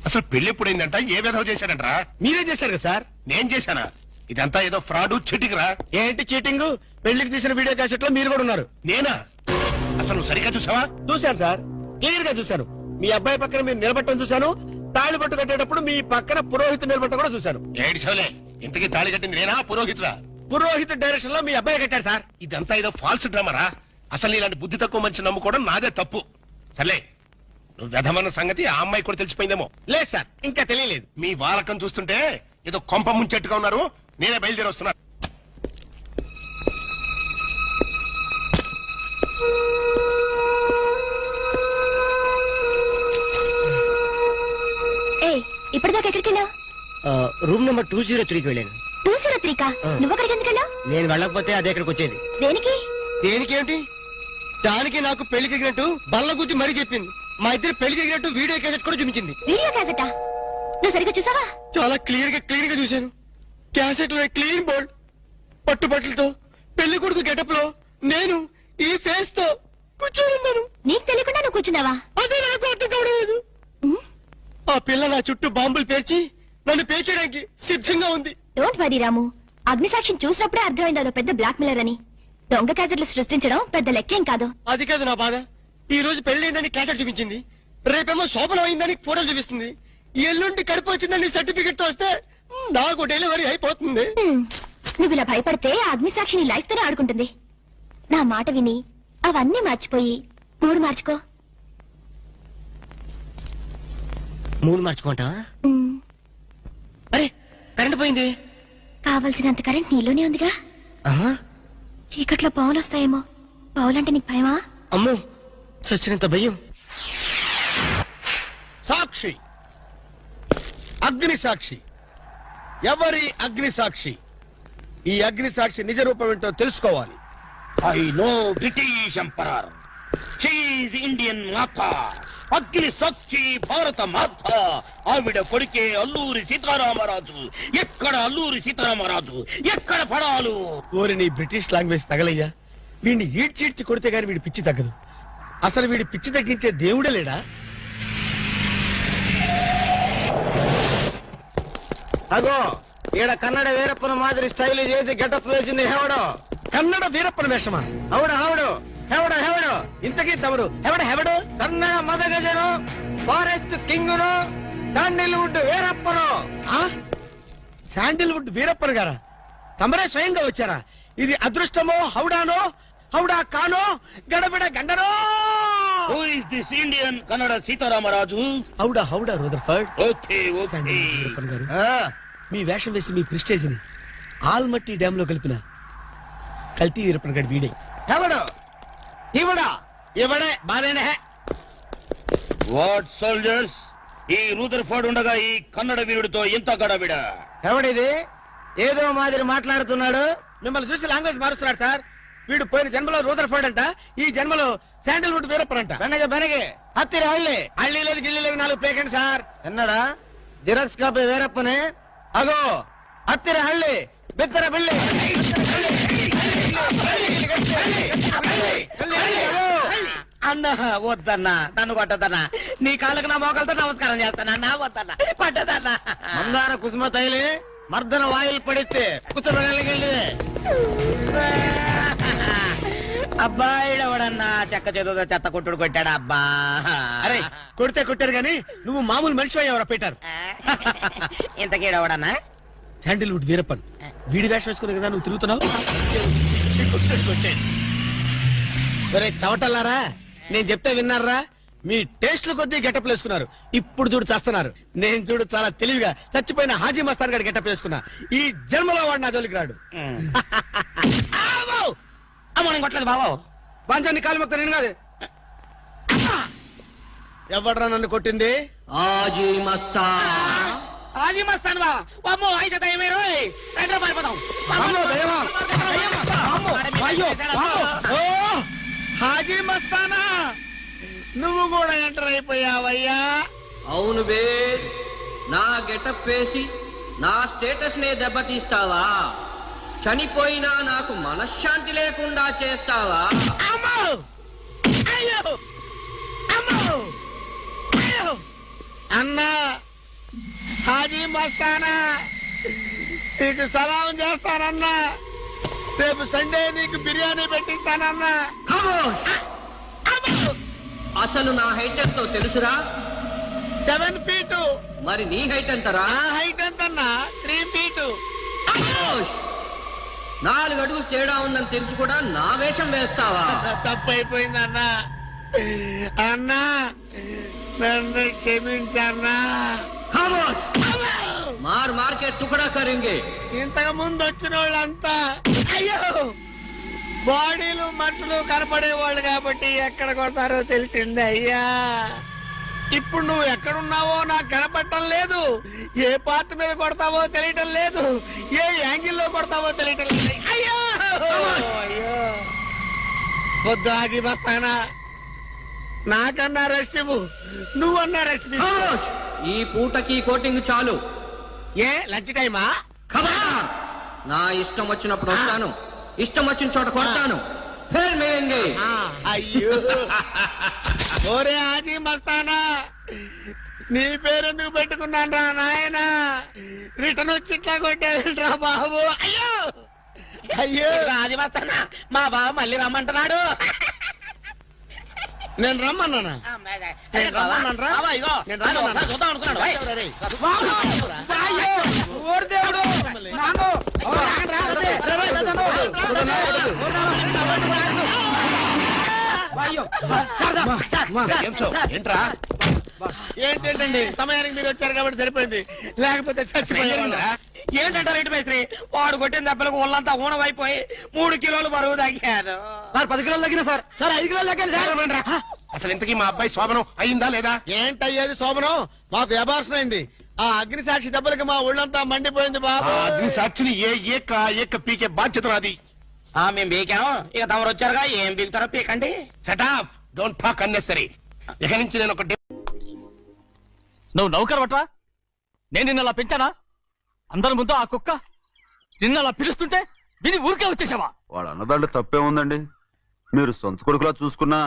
అసలు పెళ్లి ఎప్పుడైందంట? ఏ విధవ చేశాడంట్రా?
మీరే చేశారు కదా సార్?
నేను చేశానా? ఇదంతా ఏదో ఫ్రాడ్ చీటింగ్ రా.
ఏంటి చీటింగ్? పెళ్లికి తీసిన వీడియో క్యాసెట్ లో మీరు కూడా ఉన్నారు.
నేనా? అసలు నువ్వు సరిగ్గా చూసావా?
చూశాను సార్, క్లియర్ గా చూశాను. మీ అబ్బాయి పక్కన మీరు నిలబట్టడం చూశాను. తాళి పట్టు కట్టేటప్పుడు మీ పక్కన పురోహితుడు నిలబట్టడం కూడా చూశాను.
ఏడు చవలే, ఇంతకీ తాళి కట్టింది నేనా పురోహితుడా?
పురోహితు డైరెక్షన్ లో మీ అబ్బాయి కట్టాడు సార్.
ఇదంతా ఏదో ఫాల్స్ డ్రామారా. అసలు ఇలాంటి బుద్ధి తక్కువ మనిషి నమ్ముకోవడం నాదే తప్పు. సర్లే, నువ్వు వ్యధమన్న సంగతి ఆ అమ్మాయి కూడా తెలిసిపోయిందేమో.
లేదు సార్, ఇంకా తెలియలేదు.
మీ వాలకం చూస్తుంటే ఏదో కొంప ముంచెట్టుగా ఉన్నారు. నేనే బయలుదేరి వస్తున్నా.
ఇప్పటిదాకా ఎక్కడికి వెళ్ళావు?
రూమ్ నెంబర్ 203కి వెళ్ళాను.
203 కా? నువ్వు అక్కడికి ఎందుకు వెళ్ళావు?
నేను వెళ్ళకపోతే అదే ఇక్కడికి వచ్చేది.
దేనికి?
దేనికేంటి? దానికి నాకు పెళ్లి జరిగినట్టు బల్ల గుద్ది మరీ చెప్పింది. మా ఇద్దరు పెళ్లి జరిగినట్టు వీడియో క్యాసెట్ కూడా చూపించింది.
వీడియో క్యాసెటా? నువ్వు సరిగ్గా చూసావా?
చాలా క్లియర్ గా చూశాను. క్యాసెట్ లో క్లీన్ బోల్డ్ పట్టుబట్టలతో పెళ్లి కొడుకు గెటప్ లో నేను ఈ ఫేస్ తో కూర్చొని ఉన్నాను.
నీకు తెలియకుండా నువ్వు కూర్చున్నావా?
అదే నాకు అర్థం కావడం. ఆ పిల్ల నా చుట్టూ బాంబులు పేర్చి నన్ను పేర్చడానికి సిద్ధంగా ఉంది.
డోంట్ వరీ రాము, అగ్నిసాక్షిని చూసినప్పుడే అర్థమైంది అదో పెద్ద బ్లాక్ మిల్లర్ అని. దొంగ క్యాసెట్లు సృష్టించడం పెద్ద లెక్కేం కాదు.
అది కాదు నా బాధ. ఈ రోజు పెళ్లి క్యాసెట్ చూపించింది, రేపేమో శోభనం అయిందని ఫోటోలు చూపిస్తుంది, ఎల్లుండి కడుపు వచ్చిందని సర్టిఫికెట్ తో వస్తే నాకు డెలివరీ అయిపోతుంది.
నువ్వు ఇలా భయపడితే ఆ అగ్నిసాక్షిని లైఫ్ తోనే ఆడుకుంటుంది. నా మాట విని అవన్నీ మర్చిపోయి మూడు మార్చుకో.
మూడు మార్చుకుంటా? అరే కరెంట్ పోయింది.
కావలసినంత కరెంట్ నీలోనే ఉందిగా. చీకట్లో పావులు వస్తాయేమో. పావులంటే నీకు భయమా?
అమ్మో, చచ్చినంత భయం.
సాక్షి, అగ్ని సాక్షి. ఎవరి అగ్ని సాక్షి? ఈ అగ్ని సాక్షి నిజ రూపం ఏంటో తెలుసుకోవాలి.
ఐ నో బ్రిటిష్ ఎంపరర్, షీఈ్ ఇండియన్ మాత, అగ్ని సాక్షి భారత మాత. ఆవిడ కొడుకే అల్లూరి సీతారామరాజు. ఎక్కడ అల్లూరి సీతారామరాజు, ఎక్కడ పడాలు?
ఓరి నీ బ్రిటిష్ లాంగ్వేజ్ తగలయ్యా. వీడిని ఈడ్చిడ్చి కొడితే గాని వీడి పిచ్చి తగ్గదు. అసలు వీడి పిచ్చి తగ్గించే దేవుడే లేడా?
అగో ఈడ కన్నడ వీరప్పన మాదిరి స్టైల్ చేసి గెటప్ వేసింది హెవడో.
కన్నడ వీరప్పన వేషమా?
అవుడు హెవడు హెవడు హెవడు. ఇంతకీ తమరు హెవడు కన్నడ మదగజను, ఫారెస్ట్ కింగును, శాండిల్వుడ్ వీరప్పను.
శాండిల్వుడ్ వీరప్పన గారా? తమరే స్వయంగా వచ్చారా? ఇది అదృష్టమో హౌడానో, హౌడా కానో, గడబిడ గండనో?
Who is this Indian Kannada Sitaramaraju?
హౌడా రూదర్ఫర్డ్.
Okay okay.
శాండిల్వుడ్ వీరప్పన గారు, మీ వేషం వేసి మీ ప్రిస్టేజ్ ని ఆల్మట్టి డ్యామ్ లో కలిపిన కల్తీ వీరప్పన గారి వీడే.
హెవడు ఇవడా ఇవడే బాధేనే.
వాట్ సోల్జర్స్, ఈ రూదర్ఫర్డ్ ఉండగా ఈ కన్నడ వీరుడితో ఎంత గడబిడ?
హెవడిది ఏదో మాదిరి మాట్లాడుతున్నాడు.
మిమ్మల్ని చూసి లాంగ్వేజ్ మారుస్తున్నాడు సార్. వీడు పోయిన జన్మలో రూదర్ఫర్డ్ అంట, ఈ జన్మలో శాండిల్వుడ్ వీరప్పన్ అంట.
బెనగే హత్తిరి హళ్ళి
హళ్ళీ లేదు గిల్లి లేదు, 4 పేకండి సార్.
ఎన్నడా జిరాక్స్ కాపీ వీరప్పనే. అగో హత్తిరి హళ్ళి బిత్తర బిల్లి.
అన్న వద్దన్నా, నన్ను కొట్టదన్నా. నీ కాళ్ళకు నా మోకాలతో నమస్కారం చేస్తానన్నా. వద్దన్నా, కొట్టదన్నా.
మందార కుసుమ తైలి మర్దన వాయిల్ పడితే కుతురగలిగి
అబ్బాయిడవడన్నా చెక్క చేతుతో చెత్త కొట్టుడు కొట్టాడు అబ్బా.
అరే కొడితే కొట్టారు గాని నువ్వు మామూలు మనిషి అయ్యావరా పీటర్.
ఇంతకీడవడన్నా
శాండిల్వుడ్ వీరప్పన్ వీడి వేషం వేసుకుని కదా నువ్వు తిరుగుతున్నావు. ఒరే చవటల్లారా, నేను చెప్తే విన్నారా? మీ టేస్ట్ల కొద్దీ గెటప్ వేసుకున్నారు. ఇప్పుడు చూడు చేస్తున్నారు. నేను చూడు చాలా తెలివిగా చచ్చిపోయిన హాజీ మస్తాన్ గారి గెటప్ వేసుకున్నా. ఈ జన్మలో వాడు నా జోలికి రాడు.
అమ్మ కొట్టలేదు బాబు.
బాంచాన్ని కాలు మొక్క నేను కాదు. ఎవడ్రా నన్ను కొట్టింది?
ఆజీ మస్తాన్.
అది మస్తాను బా. అమ్మో అయితే దయమేరు. రండి పారిపోదాం.
ఓ హాజీ మస్తానా, నువ్వు కూడా ఎంటర్ అయిపోయావయ్యా.
అవును బే, నా గెటప్ వేసి నా స్టేటస్ నే దెబ్బతీస్తావా? చనిపోయినా నాకు మనశ్శాంతి లేకుండా చేస్తావా?
అమ్మో! అయ్యో! అమ్మో! అయ్యో! అన్నా హాజీ మస్తానా, నీకు సలాం చేస్తానన్నా. రేపు సండే నీకు బిర్యానీ పెట్టిస్తానన్నా.
ఖమోష్! అసలు నా హైట్ ఎంతో తెలుసురా?
7 feet.
మరి నీ హైట్ ఎంతరా?
నా హైట్ ఎంతన్నా? 3 feet.
ఖమోష్! 4 అడుగులు తేడా ఉందని తెలిసి కూడా నా వేషం వేస్తావా?
తప్పైపోయిందన్నా. అన్నా నన్ను క్షమించన్నా.
ఖమోష్! మార్ కే టుకడా కరేంగే.
ఇంతకు ముందు వచ్చిన వాళ్ళంతా అయ్యో బాడీలు మనుషులు కనపడే వాళ్ళు కాబట్టి ఎక్కడ కొడతారో తెలిసింది అయ్యా. ఇప్పుడు నువ్వు ఎక్కడున్నావో నాకు కనపడటం లేదు. ఏ పార్ట్ మీద కొడతావో తెలియటం లేదు. ఏ యాంగిల్లో కొడతావో తెలియటం లేదు. అయ్యో అయ్యో వద్దు హాజీ మస్తానా, నాకన్నా రెస్ట్ ఇవ్వు. నువ్వన్నా రెస్ట్ తీసుకో.
ఖమోష్! ఈ పూటకి కోటింగ్ చాలు.
ఏ లంచ్ టైమా?
ఖబర్దార్! నా ఇష్టం వచ్చినప్పుడు వస్తాను, ఇష్టం వచ్చిన చోట కొడతాను. ఫిర్ మిలేంగే.
అయ్యో ఓరే హాజీ మస్తానా, నీ పేరెందుకు పెట్టుకున్నాను రా నాయనా? రిటర్న్ వచ్చి ఇట్లా కొట్టేరా బాబు. అయ్యో అయ్యో
అది మస్తానా, మా బావ మళ్ళీ రమ్మంటున్నాడు.
నేను రమ్మన్నానా? నేను రమ్మన్నాను రా. నేను రమ్మన్నానా?
చూద్దాం అనుకున్నాడు. ఓయ్.
రేయ్.
ఓరి దేవుడు. నాను.
ఏంట్రా
ఏంటండి సమయానికి మీరు వచ్చారు కాబట్టి సరిపోయింది, లేకపోతే చచ్చిపోయారు.
ఏంటంటారు రెడ్డి మేస్త్రి? వాడు కొట్టిన దెబ్బలకు ఒళ్ళంతా ఊనమైపోయి 3 కిలోలు బరువు తగ్గారు.
10 కిలోలు తగ్గిన సార్.
సార్ 5 కిలోలు తగ్గాలి సార్.
అసలు ఇంతకీ మా అబ్బాయి శోభనం అయిందా లేదా?
ఏంటయ్యేది శోభనం? మాకు అబార్షన్ అయింది. ఆ అగ్ని సాక్షి దెబ్బలకి మా ఒళ్ళంతా మండిపోయింది బాబు.
అగ్ని సాక్షిని ఏక పీకే బాధ్యత నాది.
మేము బీకాం, ఇక తమరు వచ్చారుగా, ఏం బీగుతారో పీకండి.
Shut up, don't talk unnecessary. ఇక నుంచి నేను ఒక
నువ్వు నౌకర్ పట్రా. నేను నిన్న అలా పెంచానా? అందరి ముందు ఆ కుక్క నిన్న అలా పిలుస్తుంటే విని ఊరికే వచ్చేసావా?
వాళ్ళ అన్నదాంట్లో తప్పే ఉందండి. మీరు సొంత కొడుకులా చూసుకున్నా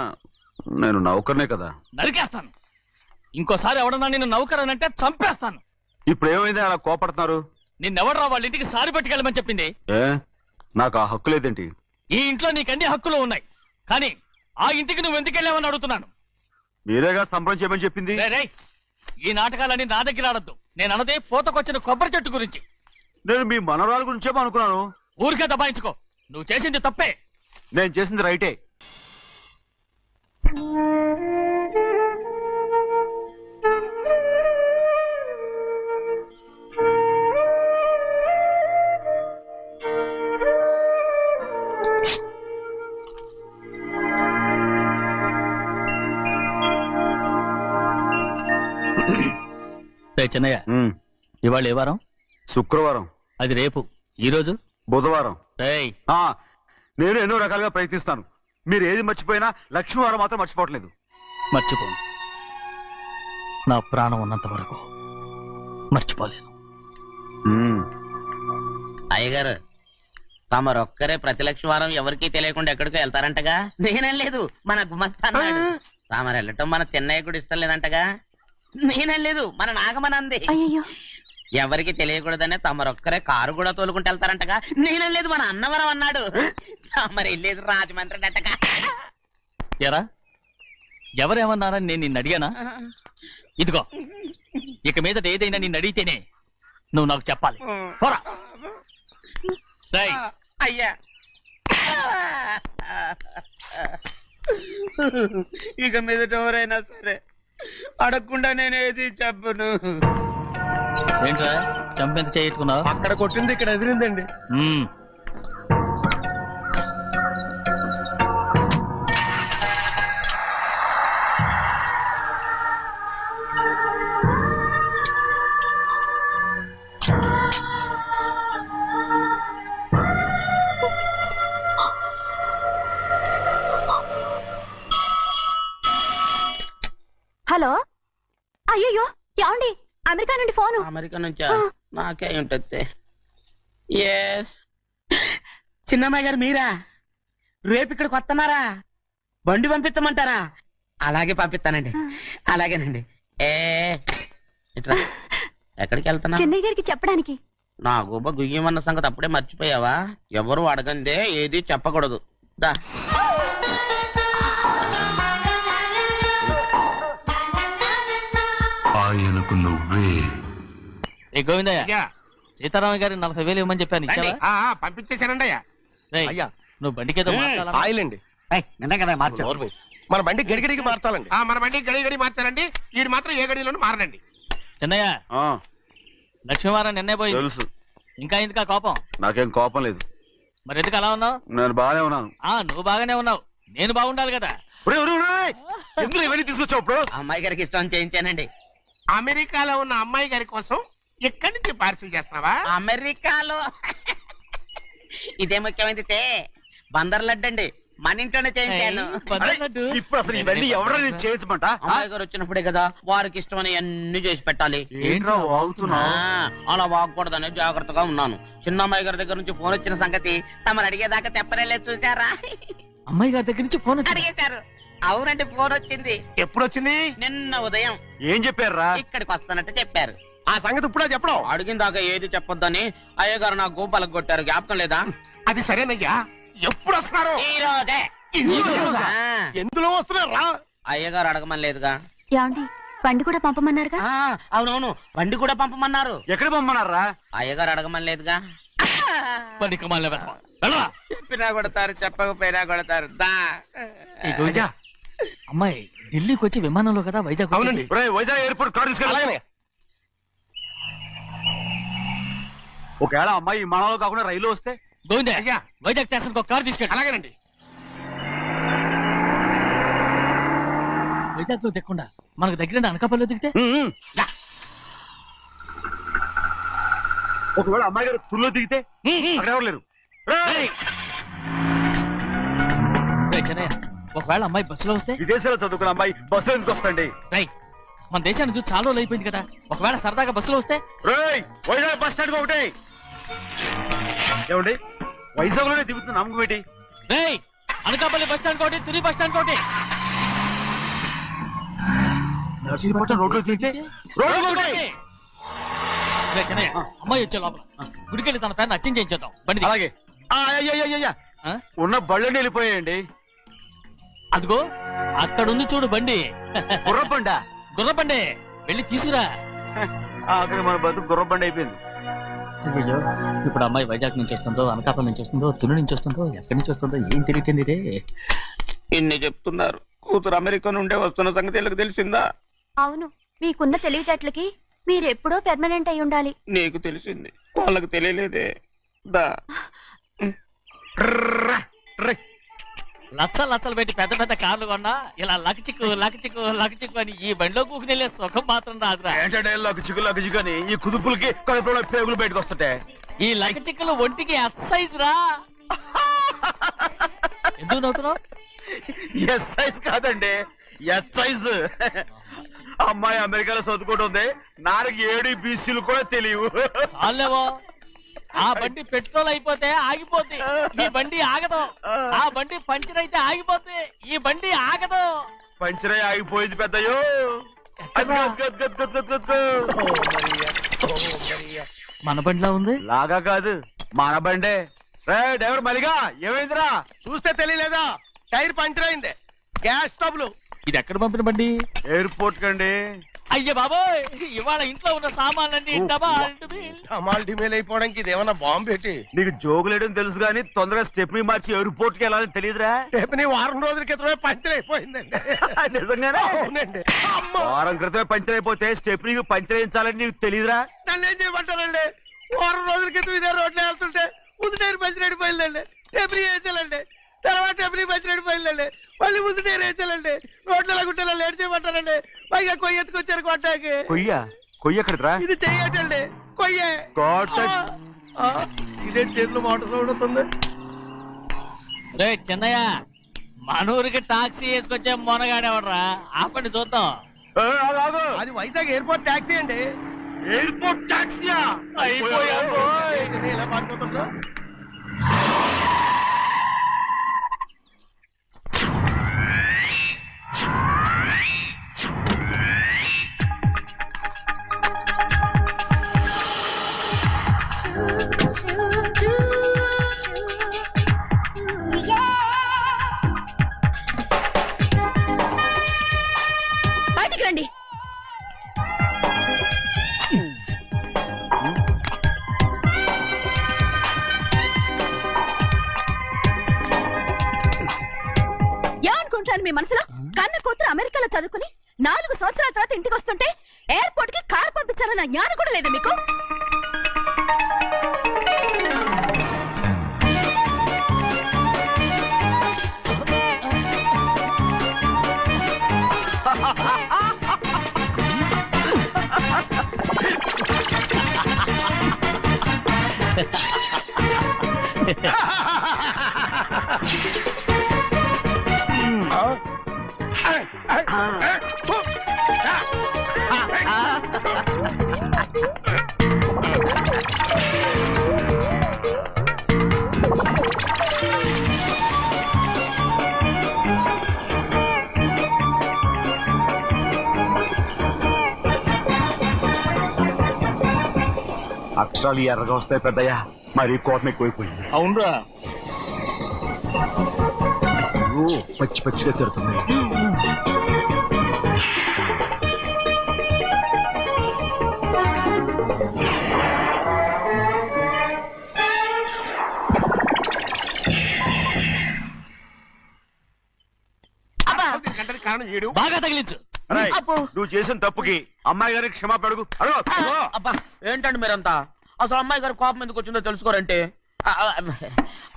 నేను నౌకర్నే కదా.
నరికేస్తాను. ఇంకోసారి ఎవడన్నా నిన్ను నౌకర్ అని అంటే చంపేస్తాను.
ఇప్పుడు ఏమైంది అలా కోపడుతున్నారు?
నిన్నెవడరా వాళ్ళ ఇంటికి సారి పట్టుకెళ్ళమని చెప్పింది?
ఏ నాకు ఆ హక్కు లేదేంటి?
ఈ ఇంట్లో నీకు అన్ని హక్కులు ఉన్నాయి, కానీ ఆ ఇంటికి నువ్వు ఎందుకు వెళ్ళావని అడుగుతున్నాను.
మీరేగా సంబరం చేయమని చెప్పింది.
రేయ్, ఈ నాటకాలన్నీ నా దగ్గర ఆడద్దు. నేను అన్నదే పూతకొచ్చిన కొబ్బరి చెట్టు గురించి.
నేను మీ మనవరాల గురించేమో అనుకున్నాను.
ఊరికే దబాయించుకో. నువ్వు చేసింది తప్పే.
నేను చేసింది రైటే.
చెన్నయ్య, ఇవాళ ఏ వారం?
శుక్రవారం.
అది రేపు. ఈ రోజు
బుధవారం.
రేయ్,
నేను ఎన్నో రకాలుగా ప్రయత్నిస్తాను. మీరు ఏది మర్చిపోయినా లక్ష్మీవారం మాత్రం మర్చిపోవట్లేదు.
మర్చిపోను. నా ప్రాణం ఉన్నంత వరకు మర్చిపోలేను.
అయ్యగారు, తమరొక్కరే ప్రతి లక్షవారం ఎవరికీ తెలియకుండా ఎక్కడికో వెళ్తారంటగా? నేనేం లేదు, మన గుమస్తాన్నాడు. తామరు వెళ్ళటం మన చెన్నయ్య కూడా ఇష్టం లేదంటగా? నేనేం లేదు, మన నాగమనంది.
అయ్యో
ఎవరికి తెలియకూడదనే తమరొక్కరే కారు కూడా తోలుకుంటూ వెళ్తారంటగా. నేనేం లేదు, మన అన్నవరం అన్నాడు. తమరు వెళ్ళేది రాజమండ్రి అంటగా.
ఎరా ఎవరేమన్నారని నేను నిన్ను అడిగానా? ఇదిగో ఇక మీద ఏదైనా నిన్ను అడిగితేనే నువ్వు నాకు చెప్పాలి. పోరా. రేయ్,
అయ్యా ఇక మీద ఎవరైనా సరే అడగకుండా నేనేది చెప్పను.
ఏంట్రా చంపెంత చేయించుకున్నావు?
అక్కడ కొట్టింది ఇక్కడ ఎదిరిందండి.
హలో, అయ్యో ఏమండి, అమెరికా నుండి ఫోను.
అమెరికా నుంచా? నాకే ఉంటుంది. ఎస్, చిన్నమ్మాయి గారు మీరా? రేపు ఇక్కడికి వస్తున్నారా? బండి పంపిస్తామంటారా? అలాగే పంపిస్తానండి. అలాగేనండి. ఇట్రా. ఎక్కడికి వెళ్తున్నా?
చెన్నై గారికి చెప్పడానికి.
నా గుబ్బ గుయ్యమన్న సంగతి అప్పుడే మర్చిపోయావా? ఎవరు అడగందే ఏది చెప్పకూడదు. దా.
ఆయనకు నువ్వే.
ఏ గోవిందయ్య, సీతారామయ్య గారి 40,000 ఇవ్వమని చెప్పాను, ఇచ్చావా?
పంపించేశానండి అయ్యా.
రేయ్,
అయ్యా,
నువ్వు బండికేదో మార్చాలా?
ఆయిల్ అండి.
నిన్న కదా మార్చారు.
మన బండి గడిగడికి మార్చాలండి.
మన బండి గడి మార్చాలండి. వీడు మాత్రం ఏ గడిలోనూ మారనండి.
చిన్నయ్య,
ఆ,
లక్ష్మీవారం నిన్నే పోయింది.
తెలుసు.
ఇంకా ఎందుకా కోపం?
నాకేం కోపం లేదు,
మరి ఎందుకు అలా ఉన్నావు?
నేను బాగానే ఉన్నాను.
నువ్వు బాగానే ఉన్నావు, నేను బాగుండాలి కదా.
ఎందుకు ఇవన్నీ తీసుకొచ్చావు ఇప్పుడు?
అమ్మాయి గారికి ఇష్టం చేయించానండి.
అమెరికాలో ఉన్న అమ్మాయి గారి కోసం ఎక్కడి నుంచి పార్సిల్ చేస్తున్నావా?
అమెరికాలో ఇదే ముఖ్యమైనది. బందర్ లడ్డు అండి, మన ఇంట్లోనే చేయించాను.
ఇప్పుడు అసలు ఇవన్నీ ఎవరో నేను చేయించమంట?
అమ్మాయి గారు వచ్చినప్పుడే కదా వారికి ఇష్టమని అన్ని చేసి పెట్టాలి.
ఏంట్రా వాగుతున్నా?
అలా వాగకూడదని జాగ్రత్తగా ఉన్నాను. చిన్న అమ్మాయి గారి దగ్గర నుంచి ఫోన్ వచ్చిన సంగతి తమరు అడిగేదాకా చెప్పలేదు. చూసారా?
అమ్మాయి గారి దగ్గర నుంచి ఫోన్
అడిగేశారు. అవునండి, ఫోన్ వచ్చింది.
ఎప్పుడు వచ్చింది?
నిన్న ఉదయం.
ఏం చెప్పారా?
ఇక్కడికి వస్తానంటే చెప్పారు.
ఆ సంగతి ఇప్పుడే చెప్పడం.
అడిగిన దాకా ఏది చెప్పొద్దని అయ్యగారు నా గోపాలకు కొట్టారు. జ్ఞాపకం లేదా?
అది సరేనయ్యా. ఎప్పుడు వస్తున్నారు?
ఈ రోజే.
ఎందులో వస్తున్నారా?
అయ్యగారు అడగమని లేదుగా.
ఏమండి, బండి కూడా పంపమన్నారుగా?
అవునవును, బండి కూడా పంపమన్నారు.
ఎక్కడ పంపమన్నారా?
అయ్యగారు అడగమని లేదుగా. చెప్పినా కొడతారు, చెప్పకపోయినా కొడతారు. దా.
అమ్మాయి ఢిల్లీకి వచ్చి విమానంలో కదా వైజాగ్
అవునండి.
వైజాగ్ ఎయిర్పోర్ట్ కార్ తీసుకెళ్ళి. ఒకవేళ అమ్మాయి విమానంలో కాకుండా రైలు వస్తే?
గోవిందయ్య,
అయ్యా,
వైజాగ్ స్టేషన్ ఒక కార్ తీసుకెళ్ళి.
అలాగేనండి.
వైజాగ్ లో దిక్కుండా మనకు దగ్గర అనకాపల్లిలో దిగితే?
ఒకవేళ అమ్మాయి గారు తుల్లో దిగితే? అక్కడ ఎవరు లేరు.
రేయ్ చిన్నయ్య, ఒకవేళ అమ్మాయి బస్సులో వస్తే?
విదేశాల్లో చదువుకున్న అమ్మాయి బస్సులో ఎందుకు వస్తండి?
రేయ్, మన దేశాన్ని చూసి చాలా రోజులు అయిపోయింది కదా, ఒకవేళ సరదాగా బస్సులో వస్తే?
రేయ్, వైజాగ్ బస్ స్టాండ్ ఒకటి. ఏమండి, వైజాగ్ లోనే దిగుతున్న నమ్మకం ఏంటి?
రేయ్, అనకాపల్లి బస్ స్టాండ్ కోటి, తుని బస్ స్టాండ్ కోటి.
నర్సీపట్నం రోడ్లో దిగితే రోడ్డు ఒకటి.
రేయ్ చిన్నయ్య, అమ్మాయి వచ్చే లోపల గుడికెళ్ళి తన పేరుని అచ్చం చేయించేద్దాం. బండి దిగు.
అలాగే. అయ్యయ్యయ్యయ్య,
ఆ?
ఉన్న బళ్ళని వెళ్ళిపోయాయండి.
అదిగో అక్కడుంది చూడు బండి.
గుర్రబండ.
గుర్రబండి, వెళ్ళి తీసుకురా.
అక్కడ మన బతుకు గుర్రబండ అయిపోయింది.
అయ్యో, ఇప్పుడు అమ్మాయి వైజాగ్ నుంచి వస్తుందో, అనకాపల్లి నుంచి వస్తుందో, తుని నుంచి వస్తుందో, ఎక్కడి నుంచి వస్తుందో ఏం తెలియటండి రే.
ఇన్ని చెప్తున్నారు, కూతురు అమెరికా నుండే వస్తున్న సంగతి వీళ్ళకి తెలిసిందా?
అవును, మీకున్న తెలివితేటలకి మీరెప్పుడో పెర్మనెంట్ అయి ఉండాలి.
నీకు తెలిసింది, వాళ్ళకి తెలియలేదే. దా.
లచ్చలు పెట్టి పెద్ద పెద్ద కార్లు కొన్నా ఇలా లకచిక్కు అని ఈ బండిలో కూకుని వెళ్ళే సుఖం మాత్రం రాదురా.
ఏంటంటే లగ్గు అని ఈ కుదుపులకి కడుపులో పేగులు బయటకు వస్తుంటాయి.
ఈ లకచిక్కులు ఒంటికి ఎక్సైజ్ రా. ఎందుకు నవ్వుతున్నావు?
ఎక్సైజ్ కాదండి, ఎక్సైజ్. అమ్మాయి అమెరికాలో చదువుకుంటుంది, నాకు 7 BCలు కూడా తెలియవు.
చాలేవో, ఆ బండి పెట్రోల్ అయిపోతే ఆగిపోద్ది, ఈ బండి ఆగదు. ఆ బండి పంచర్ అయితే ఆగిపోద్ది, ఈ బండి ఆగదు.
పంచరై ఆగిపోయింది పెద్దయ్యో.
మన బండిలా ఉంది.
లాగా కాదు మన బండే. రే డ్రైవర్ మలిగా ఏమైందిరా?
చూస్తే తెలియలేదా? టైర్ పంచర్ అయింది. Gas trouble.
ఇది ఎక్కడ పంపిన బండి?
ఎయిర్పోర్ట్ కండి.
అయ్య బాబోయ్, ఇవాళ ఇంట్లో ఉన్న సామాన్లన్నీ
అమాల్ డిమేల్ అయిపోవడానికి ఇదేమన్నా బాంబు పెట్టి
నీకు జోగులేయడం తెలుసు కానీ తొందరగా స్టెప్ని మార్చి ఎయిర్పోర్ట్ కి వెళ్ళాలని తెలియదురా?
రేపు వారం రోజుల క్రితమే పంచర్ అయిపోయిందండి.
నిజంగానే?
అవునండి.
వారం క్రితమే పంచర్ అయిపోతే స్టెప్నీకి పంచర్ వేయించాలని నీకు తెలియదురా?
నన్ను ఏం చేయమంటారండి? వారం రోజుల క్రితం ఇదే రోడ్లో వెళ్తుంటే ముందు టైర్ పంచర్ అయిపోయిందండి. టెబ్రీ వేసాలండి. తర్వాత టెబ్రీ పంచర్ అయిపోయిందండి. మళ్ళీ ముందు టైర్ వేసాలండి. రోడ్లు ఎలా గుట్టేలా లేట్ చేయమంటారండి. పైగా కొయ్య ఎత్తుకొచ్చారు కొట్టాకి.
కొయ్య ఎక్కడిరా?
ఇది చెయ్యటండి. కొయ్యే. ఇదేంటి చేతిలో మోటార్ సౌండ్ అవుతుంది?
రే చిన్నయ్య, మనూరికి టాక్సీ వేసుకొచ్చే మొనగాడేవడరా? ఆపండి చూద్దాం.
అది వైజాగ్ ఎయిర్పోర్ట్ టాక్సీ అండి.
ఎయిర్పోర్ట్ టాక్సీయా?
ఎలా పారిపోతుండ్రో?
బయటికి రండి. ఏమనుకుంటాను మీ మనసులో? కన్న కూతురు అమెరికాలో చదువుకుని 4 సంవత్సరాల తర్వాత ఇంటికి వస్తుంటే ఎయిర్పోర్ట్ కి కార్ పంపించారన్న జ్ఞానం కూడా లేదా మీకు?
అక్షరాలు ఎర్రగా వస్తాయి పెద్దయ్యా. మరి కోపం ఎక్కువైపోయింది.
అవునరా,
పచ్చి పచ్చిగా తిడుతుంది.
బాగా తగిలించు.
నువ్వు చేసిన తప్పుకి అమ్మాయి గారికి క్షమాపణ అడుగు.
అబ్బా ఏంటండి మీరంతా? అసలు అమ్మాయి గారు కోపం ఎందుకు వచ్చిందో తెలుసుకోరంటే,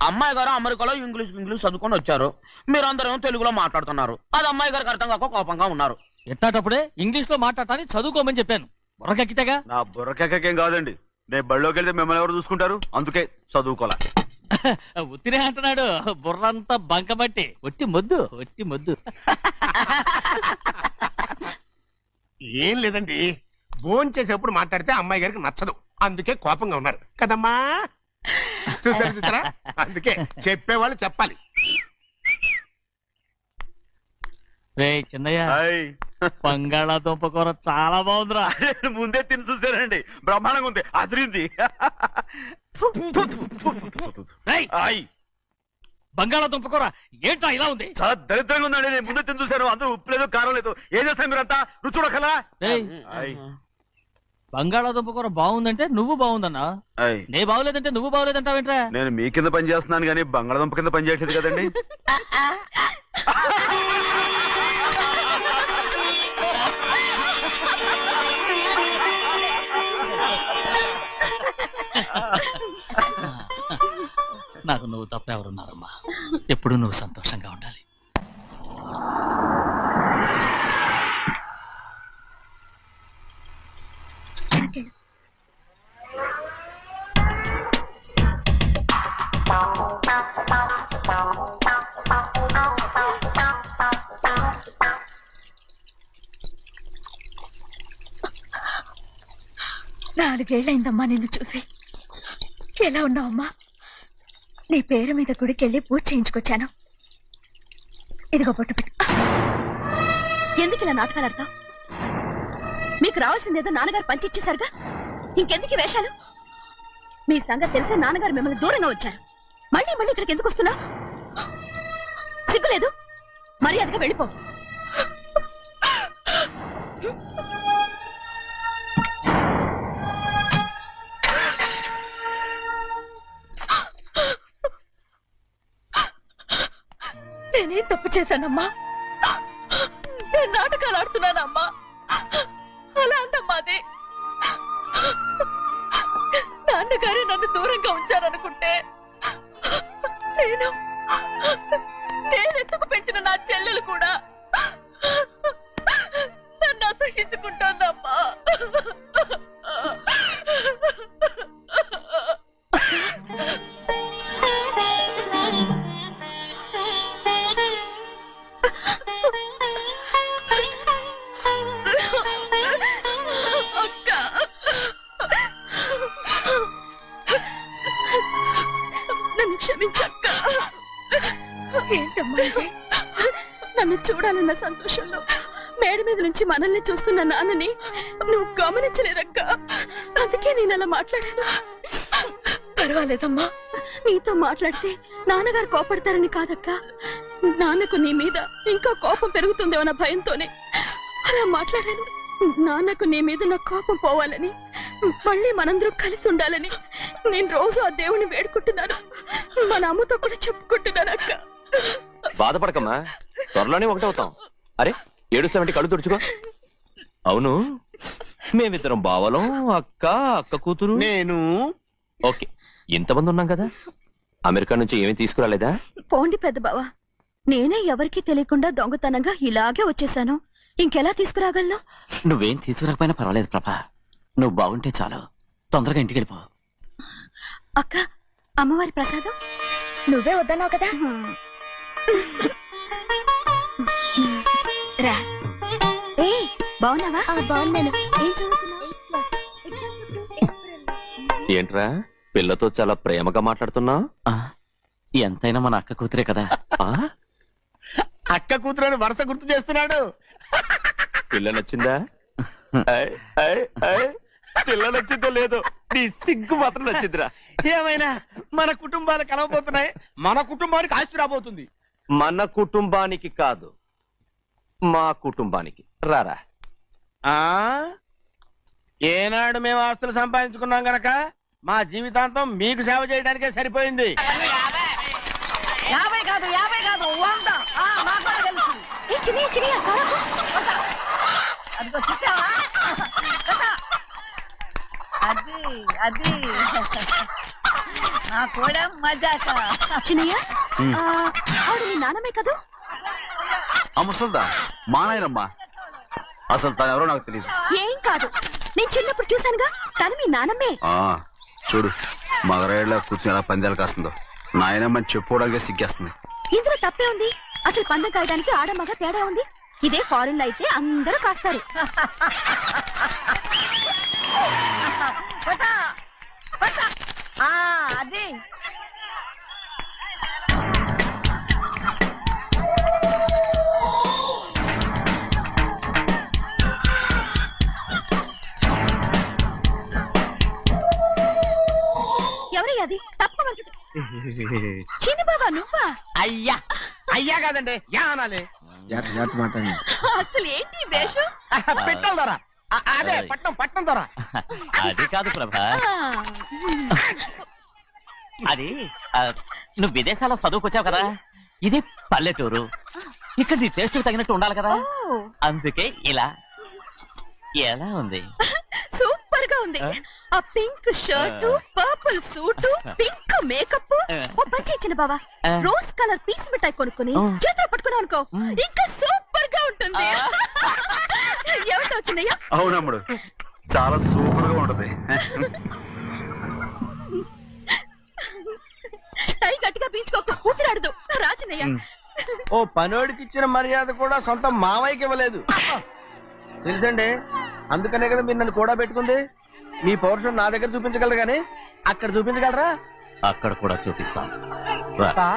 అమ్మాయి గారు అమెరికాలో ఇంగ్లీష్ చదువుకొని వచ్చారు. మీరందరూ తెలుగులో మాట్లాడుతున్నారు. అది అమ్మాయి గారికి అర్థం కాక కోపంగా ఉన్నారు.
ఎట్టాటప్పుడే ఇంగ్లీష్ లో మాట్లాడటానికి చదువుకోమని చెప్పాను. బుర్రకెక్కితేగా.
నా బుర్రకేకేం కాదండి. నేను బళ్ళోకి వెళ్తే మిమ్మల్ని ఎవరు చూసుకుంటారు? అందుకే చదువుకోలే.
ఉత్తినే అంటున్నాడు. బుర్రంతా బంకబట్టి ఒట్టి మొద్దు.
ఏం లేదండి, భోజనం చేసేప్పుడు మాట్లాడితే అమ్మాయి గారికి నచ్చదు. అందుకే కోపంగా ఉన్నారు కదమ్మా. చూసారా? అందుకే చెప్పేవాళ్ళు చెప్పాలి.
రే చిన్నయ్య, బంగాళాదుంప కూర చాలా బాగుందిరా.
ముందే తిని చూసానండి, బ్రహ్మాండంగా ఉంది, అదిరింది.
బంగాళాదుంప కూర ఏంటా ఇలా ఉంది?
చాలా దరిద్రంగా ఉందండి. నేను ముందే తిని చూశాను. అందరూ ఉప్పు లేదు, కారం లేదు. ఏం చేస్తాను మీరంతా? రుచి చూడకలా.
బంగాళాదుంప కూర బాగుందంటే నువ్వు బాగుందన్నా, నే బాగులేదంటే నువ్వు బాగులేదంటావేంట్రా?
నేను మీ కింద పని చేస్తున్నాను కానీ బంగాళాదుంప కింద పని చేయట్లేదు కదండి.
నాకు నువ్వు తప్ప ఎవరున్నారమ్మా? ఎప్పుడు నువ్వు సంతోషంగా ఉండాలి.
నాలుగేళ్లైందమ్మా నిన్ను చూసి. ఎలా ఉన్నావమ్మా? నీ పేరు మీద గుడికెళ్ళి పూజ చేయించుకొచ్చాను. ఇదిగో బొట్టు పెట్టు. ఎందుకు ఇలా నాటకాలు ఆడతావు? మీకు రావాల్సిందేదో నాన్నగారు పంచిచ్చేశారుగా. ఇంకెందుకు ఈ వేషాలు? మీ సంగతి తెలిసే నాన్నగారు మిమ్మల్ని దూరంగా వచ్చారు. మళ్ళీ మళ్ళీ ఇక్కడికి ఎందుకు వస్తున్నా? సిగ్గులేదు? మర్యాదగా వెళ్ళిపో. నేనేం తప్పు చేశానమ్మా? నేను నాటకాలు ఆడుతున్నానమ్మా. అలా అందమ్మా అది. నాన్నగారే నన్ను దూరంగా ఉంచారనుకుంటే నేనెత్తుకు పెంచిన నా చెల్లెలు కూడా నన్ను అసహించుకుంటోందమ్మా. నన్ను క్షమించక్క. ఏంటమ్మా ఇది? నన్ను చూడాలన్న సంతోషంలో మేడ మీద నుంచి మనల్ని చూస్తున్న నాన్నని నువ్వు గమనించలేదక్క. అందుకే నేను అలా మాట్లాడాను. పర్వాలేదమ్మా, నీతో మాట్లాడితే నాన్నగారు కోపడతారని కాదక్క. నాన్నకు నీ మీద ఇంకా కోపం పెరుగుతుందేమన్న భయంతోనే అలా మాట్లాడాను. నాన్నకు నీ మీద నా కోపం పోవాలని, మళ్ళీ మనందరం కలిసి ఉండాలని నేను రోజు ఆ దేవుని వేడుకుంటున్నాను. మన అమ్మతో కూడా చెప్పుకుంటున్నాను అక్క.
బాధపడకమ్మా, త్వరలోనే ఒకటవుతాం. అరే ఏడుస్తామంటే కళ్ళు తుడుచుకో. అవును, మేమిద్దరం బావలం, అక్క కూతురు,
నేను.
ఓకే, ఇంతమంది ఉన్నాం కదా. అమెరికా నుంచి ఏమీ తీసుకురాలేదా?
పోండి పెద్ద బావా, నేనే ఎవరికీ తెలియకుండా దొంగతనంగా ఇలాగే వచ్చేసాను. ఇంకెలా తీసుకురాగలను?
నువ్వేం తీసుకురాకపోయినా పర్వాలేదు ప్రభా, నువ్వు బాగుంటే చాలు. తొందరగా ఇంటికి వెళ్ళిపో.
అక్క, అమ్మవారి ప్రసాదం నువ్వే వద్దన్నావు కదా. రా. ఏ బాగున్నావా? బాగున్నాను. ఏం చదువుతున్నావు?
ఏంట్రా పిల్లతో చాలా ప్రేమగా మాట్లాడుతున్నావు?
ఎంతైనా మన అక్క కూతురే కదా.
అక్క కూతురు వరుస గుర్తు చేస్తున్నాడు.
పిల్ల నచ్చిందా? పిల్ల నచ్చిందో లేదో, నీ సిగ్గు మాత్రం నచ్చిందిరా.
ఏమైనా మన కుటుంబాలు కలవబోతున్నాయి. మన కుటుంబానికి ఆస్తి రాబోతుంది.
మన కుటుంబానికి కాదు, మా కుటుంబానికి. రారా.
ఏనాడు మేము ఆస్తులు సంపాదించుకున్నాం గనక మా జీవితాంతం మీకు సేవ చేయడానికే సరిపోయింది.
50 కాదు 100. నాకు కూడా తెలుసు. అదిగో చూసావా? అది నా కూడా మజాక.
చిన్నయ్య, ఆవిడ మీ నాన్నమే కదా?
ముసల్దా మా నాయనమ్మా. అసలు తను ఎవరో నాకు తెలియదు.
ఏం కాదు, నేను చిన్నప్పుడు చూశానుగా, తను మీ నాన్నమే.
చూడు మగరాయిలా కూర్చుని ఎలా పందాలు కాస్తుందో. నాయనమ్మని చెప్పుకోవడానికి సిగ్గేస్తుంది.
ఇందులో తప్పే ఉంది? అసలు పందెం కాయడానికి ఆడమగ తేడా ఉంది. ఇదే ఫారెన్ లో అయితే అందరూ కాస్తారు.
అది
ఎవరయ్యా అది? తప్పమంటు చిన్న బాబా, నువ్వా?
అయ్యా కాదండి, యా అనాలి.
అసలు ఏంటి వేషం?
పెట్టాలి దొర. అదే పట్నం దొర.
అది కాదు ప్రభా, అది నువ్వు విదేశాల్లో చదువుకొచ్చావు కదా, ఇది పల్లెటూరు. ఇక్కడ నీ టేస్ట్ తగినట్టు ఉండాలి కదా, అందుకే ఇలా. ఎలా ఉంది?
సూపర్ గా ఉంది. ఆ pink shirt, purple suit, pink makeup. ఓ పంచి ఇచ్చిన బావా, రోజ్ కలర్ పీస్ మిఠాయి కొనుక్కుని చేతిలో పట్టుకున్నావు అనుకో, ఇంకా సూపర్ గా ఉంటుంది. ఎవరితో వచ్చిందయ్యా?
అవునమ్ముడు, చాలా సూపర్ గా ఉంటది.
టై గట్టిగా పీంచుకోకు, ఊపిరాడదు. రాచినయ్యా.
ఓ పనోడికి ఇచ్చిన మర్యాద కూడా సొంత మావయ్యకి ఇవ్వలేదు తెలుసండి. అందుకనే కదా మీరు నన్ను కూడా పెట్టుకుంది. మీ పౌరుషం నా దగ్గర చూపించగలరు గానీ అక్కడ చూపించగలరా?
అక్కడ కూడా చూపిస్తాను.